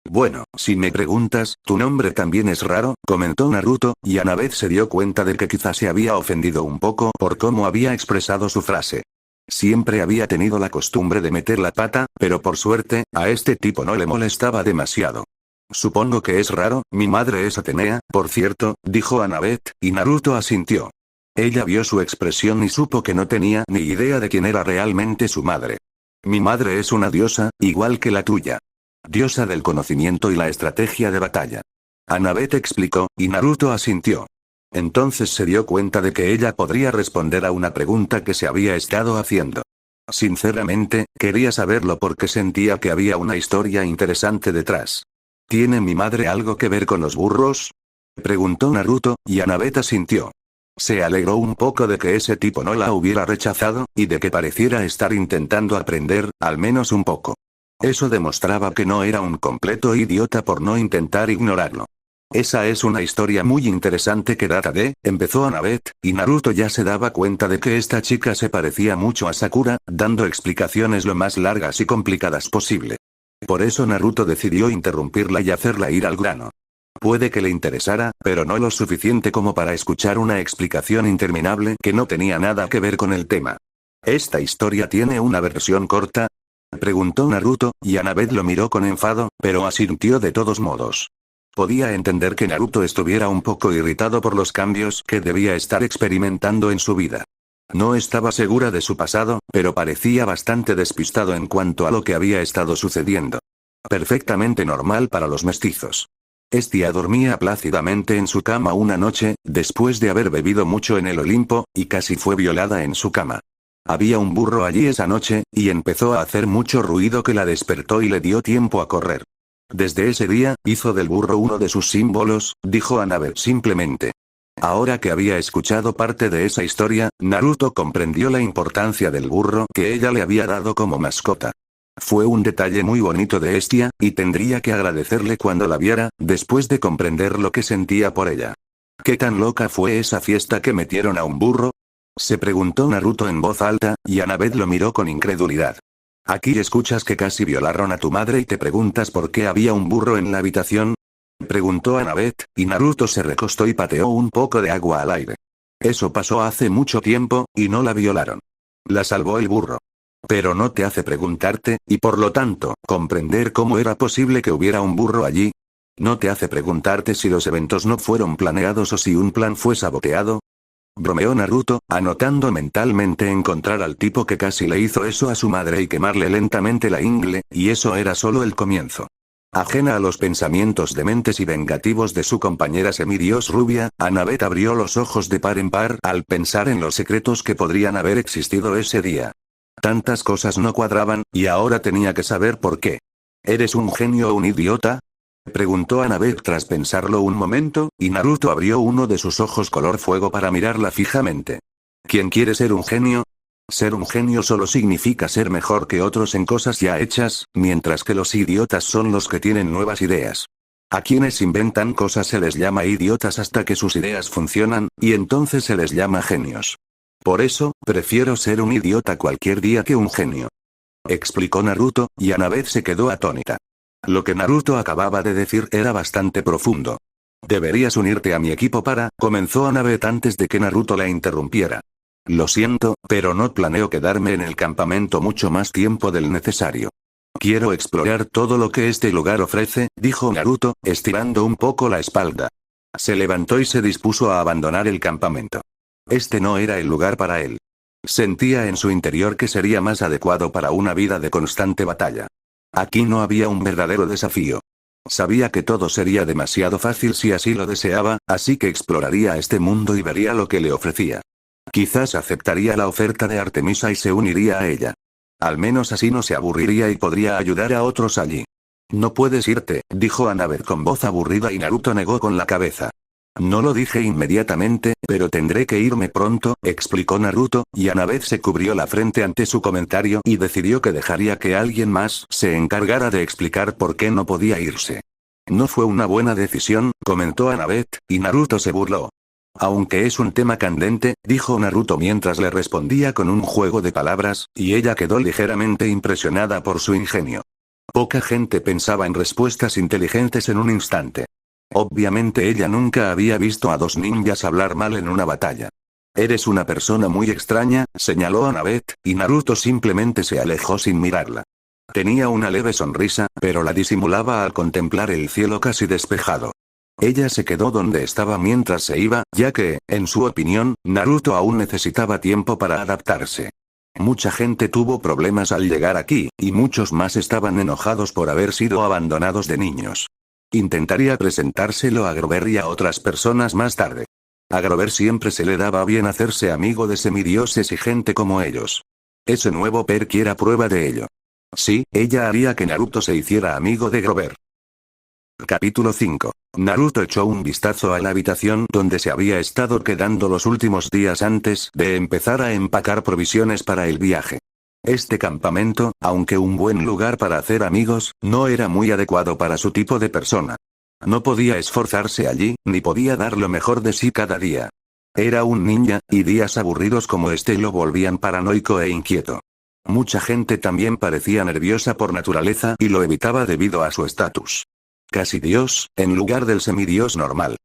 Bueno, si me preguntas, tu nombre también es raro, comentó Naruto, y Annabeth se dio cuenta de que quizás se había ofendido un poco por cómo había expresado su frase. Siempre había tenido la costumbre de meter la pata, pero por suerte, a este tipo no le molestaba demasiado. Supongo que es raro, mi madre es Atenea, por cierto, dijo Annabeth, y Naruto asintió. Ella vio su expresión y supo que no tenía ni idea de quién era realmente su madre. Mi madre es una diosa, igual que la tuya. Diosa del conocimiento y la estrategia de batalla. Annabeth explicó, y Naruto asintió. Entonces se dio cuenta de que ella podría responder a una pregunta que se había estado haciendo. Sinceramente, quería saberlo porque sentía que había una historia interesante detrás. ¿Tiene mi madre algo que ver con los burros?, preguntó Naruto, y Annabeth asintió. Se alegró un poco de que ese tipo no la hubiera rechazado, y de que pareciera estar intentando aprender, al menos un poco. Eso demostraba que no era un completo idiota por no intentar ignorarlo. Esa es una historia muy interesante que data de, empezó Annabeth, y Naruto ya se daba cuenta de que esta chica se parecía mucho a Sakura, dando explicaciones lo más largas y complicadas posible. Por eso Naruto decidió interrumpirla y hacerla ir al grano. Puede que le interesara, pero no lo suficiente como para escuchar una explicación interminable que no tenía nada que ver con el tema. ¿Esta historia tiene una versión corta?, preguntó Naruto, y Annabeth lo miró con enfado, pero asintió de todos modos. Podía entender que Naruto estuviera un poco irritado por los cambios que debía estar experimentando en su vida. No estaba segura de su pasado, pero parecía bastante despistado en cuanto a lo que había estado sucediendo. Perfectamente normal para los mestizos. Estia dormía plácidamente en su cama una noche, después de haber bebido mucho en el Olimpo, y casi fue violada en su cama. Había un burro allí esa noche, y empezó a hacer mucho ruido que la despertó y le dio tiempo a correr. Desde ese día, hizo del burro uno de sus símbolos, dijo Annabeth simplemente. Ahora que había escuchado parte de esa historia, Naruto comprendió la importancia del burro que ella le había dado como mascota. Fue un detalle muy bonito de Estia, y tendría que agradecerle cuando la viera, después de comprender lo que sentía por ella. ¿Qué tan loca fue esa fiesta que metieron a un burro?, se preguntó Naruto en voz alta, y Annabeth lo miró con incredulidad. ¿Aquí escuchas que casi violaron a tu madre y te preguntas por qué había un burro en la habitación?, preguntó Annabeth, y Naruto se recostó y pateó un poco de agua al aire. Eso pasó hace mucho tiempo, y no la violaron. La salvó el burro. Pero no te hace preguntarte, y por lo tanto, comprender cómo era posible que hubiera un burro allí. No te hace preguntarte si los eventos no fueron planeados o si un plan fue saboteado. Bromeó Naruto, anotando mentalmente encontrar al tipo que casi le hizo eso a su madre y quemarle lentamente la ingle, y eso era solo el comienzo. Ajena a los pensamientos dementes y vengativos de su compañera semidios rubia, Annabeth abrió los ojos de par en par al pensar en los secretos que podrían haber existido ese día. Tantas cosas no cuadraban, y ahora tenía que saber por qué. ¿Eres un genio o un idiota? Preguntó Annabeth tras pensarlo un momento, y Naruto abrió uno de sus ojos color fuego para mirarla fijamente. ¿Quién quiere ser un genio? Ser un genio solo significa ser mejor que otros en cosas ya hechas, mientras que los idiotas son los que tienen nuevas ideas. A quienes inventan cosas se les llama idiotas hasta que sus ideas funcionan, y entonces se les llama genios. Por eso, prefiero ser un idiota cualquier día que un genio. Explicó Naruto, y Annabeth se quedó atónita. Lo que Naruto acababa de decir era bastante profundo. Deberías unirte a mi equipo comenzó Annabeth antes de que Naruto la interrumpiera. Lo siento, pero no planeo quedarme en el campamento mucho más tiempo del necesario. Quiero explorar todo lo que este lugar ofrece, dijo Naruto, estirando un poco la espalda. Se levantó y se dispuso a abandonar el campamento. Este no era el lugar para él. Sentía en su interior que sería más adecuado para una vida de constante batalla. Aquí no había un verdadero desafío. Sabía que todo sería demasiado fácil si así lo deseaba, así que exploraría este mundo y vería lo que le ofrecía. Quizás aceptaría la oferta de Artemisa y se uniría a ella. Al menos así no se aburriría y podría ayudar a otros allí. No puedes irte, dijo Annabeth con voz aburrida y Naruto negó con la cabeza. No lo dije inmediatamente, pero tendré que irme pronto, explicó Naruto, y Annabeth se cubrió la frente ante su comentario y decidió que dejaría que alguien más se encargara de explicar por qué no podía irse. No fue una buena decisión, comentó Annabeth, y Naruto se burló. Aunque es un tema candente, dijo Naruto mientras le respondía con un juego de palabras, y ella quedó ligeramente impresionada por su ingenio. Poca gente pensaba en respuestas inteligentes en un instante. Obviamente ella nunca había visto a dos ninjas hablar mal en una batalla. Eres una persona muy extraña, señaló Annabeth, y Naruto simplemente se alejó sin mirarla. Tenía una leve sonrisa, pero la disimulaba al contemplar el cielo casi despejado. Ella se quedó donde estaba mientras se iba, ya que, en su opinión, Naruto aún necesitaba tiempo para adaptarse. Mucha gente tuvo problemas al llegar aquí, y muchos más estaban enojados por haber sido abandonados de niños. Intentaría presentárselo a Grover y a otras personas más tarde. A Grover siempre se le daba bien hacerse amigo de semidioses y gente como ellos. Ese nuevo perk era prueba de ello. Sí, ella haría que Naruto se hiciera amigo de Grover. Capítulo 5. Naruto echó un vistazo a la habitación donde se había estado quedando los últimos días antes de empezar a empacar provisiones para el viaje. Este campamento, aunque un buen lugar para hacer amigos, no era muy adecuado para su tipo de persona. No podía esforzarse allí, ni podía dar lo mejor de sí cada día. Era un ninja, y días aburridos como este lo volvían paranoico e inquieto. Mucha gente también parecía nerviosa por naturaleza y lo evitaba debido a su estatus. Casi dios, en lugar del semidios normal.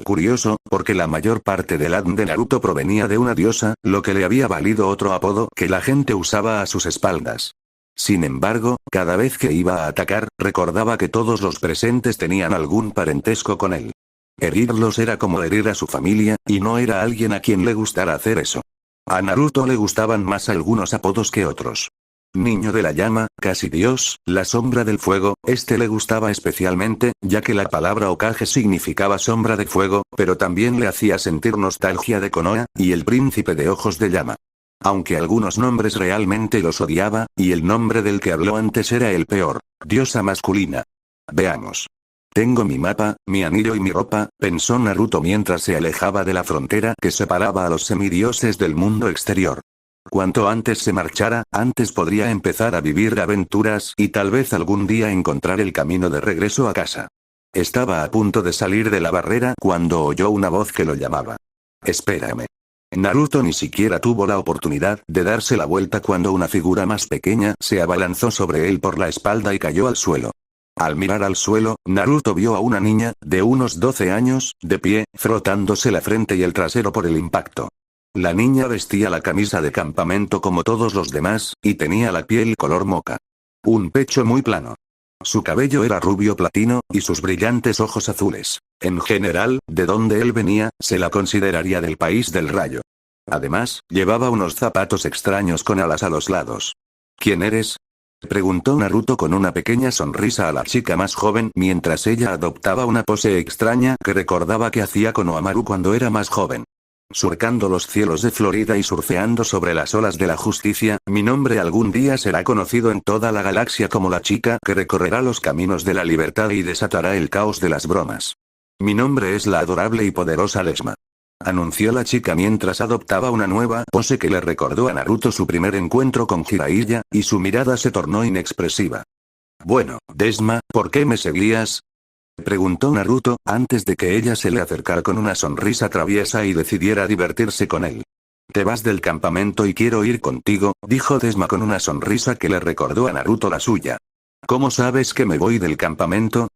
Curioso, porque la mayor parte del ADN de Naruto provenía de una diosa, lo que le había valido otro apodo que la gente usaba a sus espaldas. Sin embargo, cada vez que iba a atacar, recordaba que todos los presentes tenían algún parentesco con él. Herirlos era como herir a su familia, y no era alguien a quien le gustara hacer eso. A Naruto le gustaban más algunos apodos que otros. Niño de la llama, casi dios, la sombra del fuego, este le gustaba especialmente, ya que la palabra Hokage significaba sombra de fuego, pero también le hacía sentir nostalgia de Konoha, y el príncipe de ojos de llama. Aunque algunos nombres realmente los odiaba, y el nombre del que habló antes era el peor, diosa masculina. Veamos. Tengo mi mapa, mi anillo y mi ropa, pensó Naruto mientras se alejaba de la frontera que separaba a los semidioses del mundo exterior. Cuanto antes se marchara, antes podría empezar a vivir aventuras y tal vez algún día encontrar el camino de regreso a casa. Estaba a punto de salir de la barrera cuando oyó una voz que lo llamaba. Espérame. Naruto ni siquiera tuvo la oportunidad de darse la vuelta cuando una figura más pequeña se abalanzó sobre él por la espalda y cayó al suelo. Al mirar al suelo, Naruto vio a una niña, de unos 12 años, de pie, frotándose la frente y el trasero por el impacto. La niña vestía la camisa de campamento como todos los demás, y tenía la piel color moca. Un pecho muy plano. Su cabello era rubio platino, y sus brillantes ojos azules. En general, de donde él venía, se la consideraría del país del rayo. Además, llevaba unos zapatos extraños con alas a los lados. ¿Quién eres? Preguntó Naruto con una pequeña sonrisa a la chica más joven mientras ella adoptaba una pose extraña que recordaba que hacía Konohamaru cuando era más joven. Surcando los cielos de Florida y surfeando sobre las olas de la justicia, mi nombre algún día será conocido en toda la galaxia como la chica que recorrerá los caminos de la libertad y desatará el caos de las bromas. Mi nombre es la adorable y poderosa Desma. Anunció la chica mientras adoptaba una nueva pose que le recordó a Naruto su primer encuentro con Jiraiya, y su mirada se tornó inexpresiva. Bueno, Desma, ¿por qué me seguías? Preguntó Naruto, antes de que ella se le acercara con una sonrisa traviesa y decidiera divertirse con él. Te vas del campamento y quiero ir contigo, dijo Desma con una sonrisa que le recordó a Naruto la suya. ¿Cómo sabes que me voy del campamento?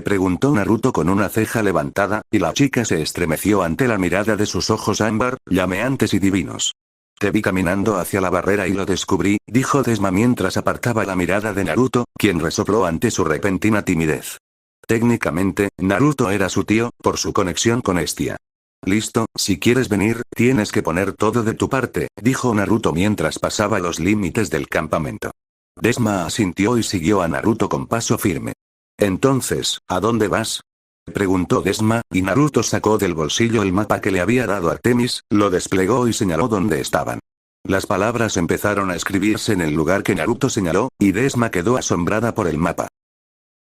Preguntó Naruto con una ceja levantada, y la chica se estremeció ante la mirada de sus ojos ámbar, llameantes y divinos. Te vi caminando hacia la barrera y lo descubrí, dijo Desma mientras apartaba la mirada de Naruto, quien resopló ante su repentina timidez. Técnicamente, Naruto era su tío, por su conexión con Estia. Listo, si quieres venir, tienes que poner todo de tu parte, dijo Naruto mientras pasaba los límites del campamento. Desma asintió y siguió a Naruto con paso firme. Entonces, ¿a dónde vas? Preguntó Desma, y Naruto sacó del bolsillo el mapa que le había dado Artemis, lo desplegó y señaló dónde estaban. Las palabras empezaron a escribirse en el lugar que Naruto señaló, y Desma quedó asombrada por el mapa.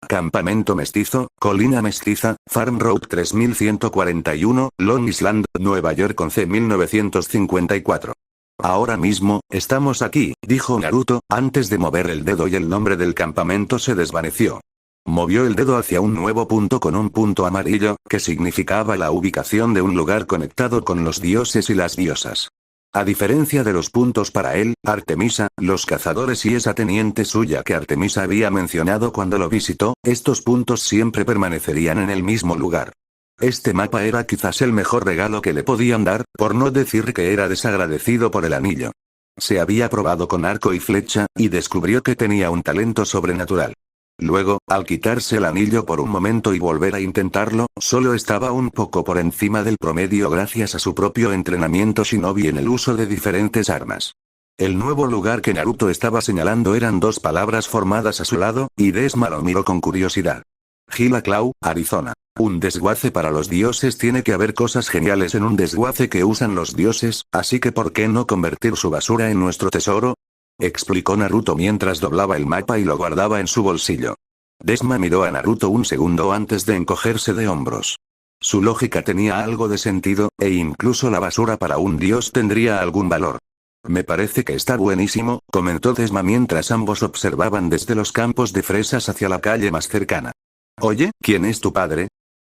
Campamento mestizo, colina mestiza, Farm Road 3141, Long Island, Nueva York 11.954. Ahora mismo, estamos aquí, dijo Naruto, antes de mover el dedo y el nombre del campamento se desvaneció. Movió el dedo hacia un nuevo punto con un punto amarillo, que significaba la ubicación de un lugar conectado con los dioses y las diosas. A diferencia de los puntos para él, Artemisa, los cazadores y esa teniente suya que Artemisa había mencionado cuando lo visitó, estos puntos siempre permanecerían en el mismo lugar. Este mapa era quizás el mejor regalo que le podían dar, por no decir que era desagradecido por el anillo. Se había probado con arco y flecha, y descubrió que tenía un talento sobrenatural. Luego, al quitarse el anillo por un momento y volver a intentarlo, solo estaba un poco por encima del promedio gracias a su propio entrenamiento shinobi en el uso de diferentes armas. El nuevo lugar que Naruto estaba señalando eran dos palabras formadas a su lado, y Desma lo miró con curiosidad. Gila Clau, Arizona. Un desguace para los dioses. Tiene que haber cosas geniales en un desguace que usan los dioses, así que ¿por qué no convertir su basura en nuestro tesoro? Explicó Naruto mientras doblaba el mapa y lo guardaba en su bolsillo. Desma miró a Naruto un segundo antes de encogerse de hombros. Su lógica tenía algo de sentido, e incluso la basura para un dios tendría algún valor. Me parece que está buenísimo, comentó Desma mientras ambos observaban desde los campos de fresas hacia la calle más cercana. Oye, ¿quién es tu padre?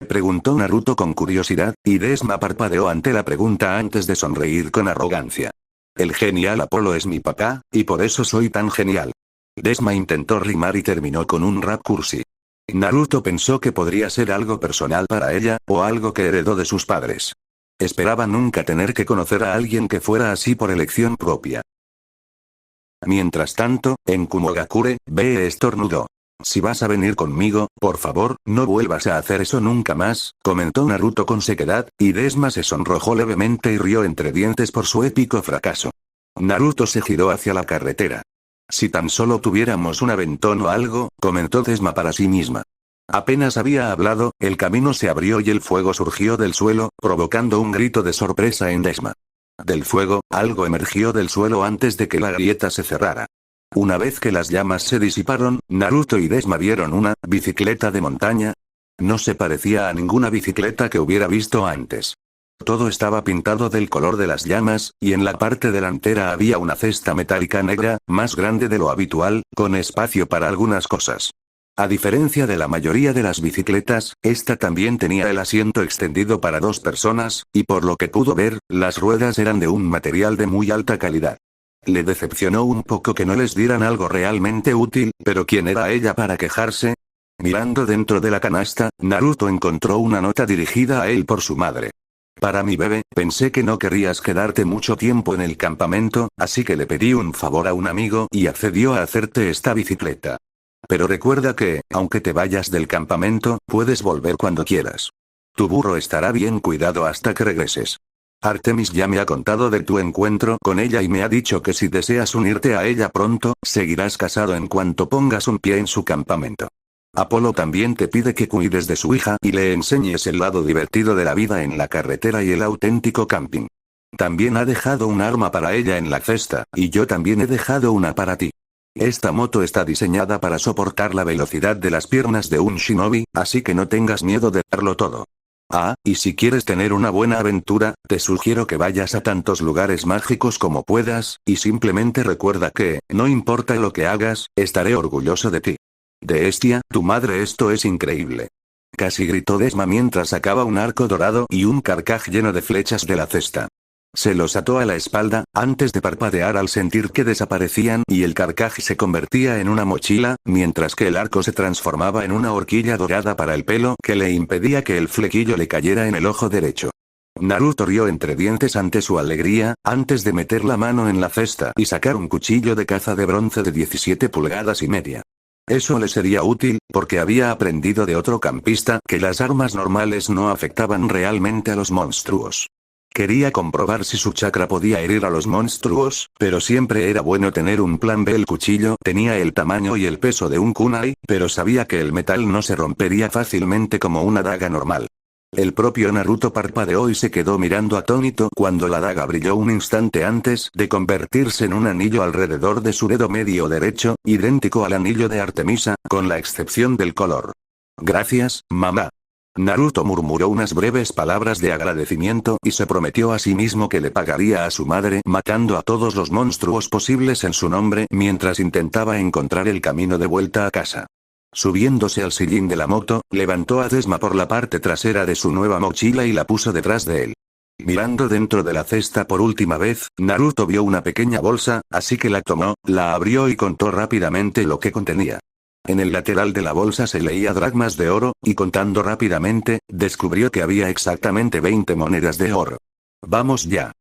Preguntó Naruto con curiosidad, y Desma parpadeó ante la pregunta antes de sonreír con arrogancia. El genial Apolo es mi papá, y por eso soy tan genial. Desma intentó rimar y terminó con un rap cursi. Naruto pensó que podría ser algo personal para ella, o algo que heredó de sus padres. Esperaba nunca tener que conocer a alguien que fuera así por elección propia. Mientras tanto, en Kumogakure, Bee estornudó. Si vas a venir conmigo, por favor, no vuelvas a hacer eso nunca más, comentó Naruto con sequedad, y Desma se sonrojó levemente y rió entre dientes por su épico fracaso. Naruto se giró hacia la carretera. Si tan solo tuviéramos un aventón o algo, comentó Desma para sí misma. Apenas había hablado, el camino se abrió y el fuego surgió del suelo, provocando un grito de sorpresa en Desma. Del fuego, algo emergió del suelo antes de que la grieta se cerrara. Una vez que las llamas se disiparon, Naruto y Desma vieron una bicicleta de montaña. No se parecía a ninguna bicicleta que hubiera visto antes. Todo estaba pintado del color de las llamas, y en la parte delantera había una cesta metálica negra, más grande de lo habitual, con espacio para algunas cosas. A diferencia de la mayoría de las bicicletas, esta también tenía el asiento extendido para dos personas, y por lo que pudo ver, las ruedas eran de un material de muy alta calidad. Le decepcionó un poco que no les dieran algo realmente útil, pero ¿quién era ella para quejarse? Mirando dentro de la canasta, Naruto encontró una nota dirigida a él por su madre. Para mi bebé, pensé que no querrías quedarte mucho tiempo en el campamento, así que le pedí un favor a un amigo y accedió a hacerte esta bicicleta. Pero recuerda que, aunque te vayas del campamento, puedes volver cuando quieras. Tu burro estará bien cuidado hasta que regreses. Artemis ya me ha contado de tu encuentro con ella y me ha dicho que si deseas unirte a ella pronto, seguirás casado en cuanto pongas un pie en su campamento. Apolo también te pide que cuides de su hija y le enseñes el lado divertido de la vida en la carretera y el auténtico camping. También ha dejado un arma para ella en la cesta, y yo también he dejado una para ti. Esta moto está diseñada para soportar la velocidad de las piernas de un shinobi, así que no tengas miedo de darlo todo. Ah, y si quieres tener una buena aventura, te sugiero que vayas a tantos lugares mágicos como puedas, y simplemente recuerda que, no importa lo que hagas, estaré orgulloso de ti. Destia, tu madre, esto es increíble. Casi gritó Desma mientras sacaba un arco dorado y un carcaj lleno de flechas de la cesta. Se los ató a la espalda, antes de parpadear al sentir que desaparecían y el carcaj se convertía en una mochila, mientras que el arco se transformaba en una horquilla dorada para el pelo que le impedía que el flequillo le cayera en el ojo derecho. Naruto rió entre dientes ante su alegría, antes de meter la mano en la cesta y sacar un cuchillo de caza de bronce de 17 pulgadas y media. Eso le sería útil, porque había aprendido de otro campista que las armas normales no afectaban realmente a los monstruos. Quería comprobar si su chakra podía herir a los monstruos, pero siempre era bueno tener un plan B. El cuchillo tenía el tamaño y el peso de un kunai, pero sabía que el metal no se rompería fácilmente como una daga normal. El propio Naruto parpadeó y se quedó mirando atónito cuando la daga brilló un instante antes de convertirse en un anillo alrededor de su dedo medio derecho, idéntico al anillo de Artemisa, con la excepción del color. Gracias, mamá. Naruto murmuró unas breves palabras de agradecimiento y se prometió a sí mismo que le pagaría a su madre matando a todos los monstruos posibles en su nombre mientras intentaba encontrar el camino de vuelta a casa. Subiéndose al sillín de la moto, levantó a Desma por la parte trasera de su nueva mochila y la puso detrás de él. Mirando dentro de la cesta por última vez, Naruto vio una pequeña bolsa, así que la tomó, la abrió y contó rápidamente lo que contenía. En el lateral de la bolsa se leía dracmas de oro, y contando rápidamente, descubrió que había exactamente 20 monedas de oro. ¡Vamos ya!,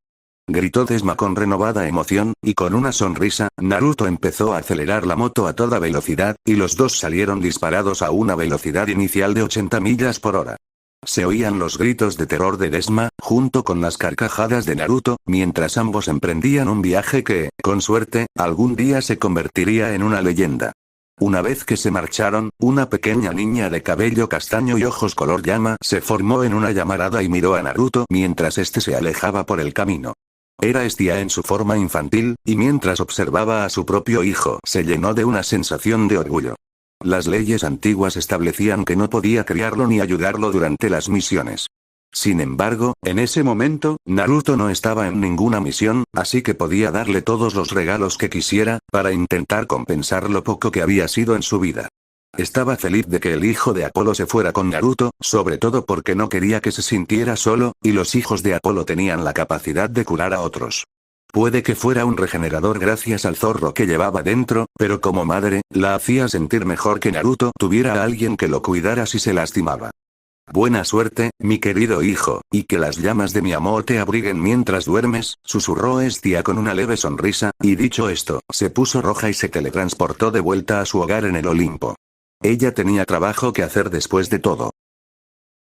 gritó Desma con renovada emoción, y con una sonrisa, Naruto empezó a acelerar la moto a toda velocidad, y los dos salieron disparados a una velocidad inicial de 80 millas por hora. Se oían los gritos de terror de Desma, junto con las carcajadas de Naruto, mientras ambos emprendían un viaje que, con suerte, algún día se convertiría en una leyenda. Una vez que se marcharon, una pequeña niña de cabello castaño y ojos color llama se formó en una llamarada y miró a Naruto mientras este se alejaba por el camino. Era Estia en su forma infantil, y mientras observaba a su propio hijo se llenó de una sensación de orgullo. Las leyes antiguas establecían que no podía criarlo ni ayudarlo durante las misiones. Sin embargo, en ese momento, Naruto no estaba en ninguna misión, así que podía darle todos los regalos que quisiera, para intentar compensar lo poco que había sido en su vida. Estaba feliz de que el hijo de Apolo se fuera con Naruto, sobre todo porque no quería que se sintiera solo, y los hijos de Apolo tenían la capacidad de curar a otros. Puede que fuera un regenerador gracias al zorro que llevaba dentro, pero como madre, la hacía sentir mejor que Naruto tuviera a alguien que lo cuidara si se lastimaba. Buena suerte, mi querido hijo, y que las llamas de mi amor te abriguen mientras duermes, susurró Estia con una leve sonrisa, y dicho esto, se puso roja y se teletransportó de vuelta a su hogar en el Olimpo. Ella tenía trabajo que hacer después de todo.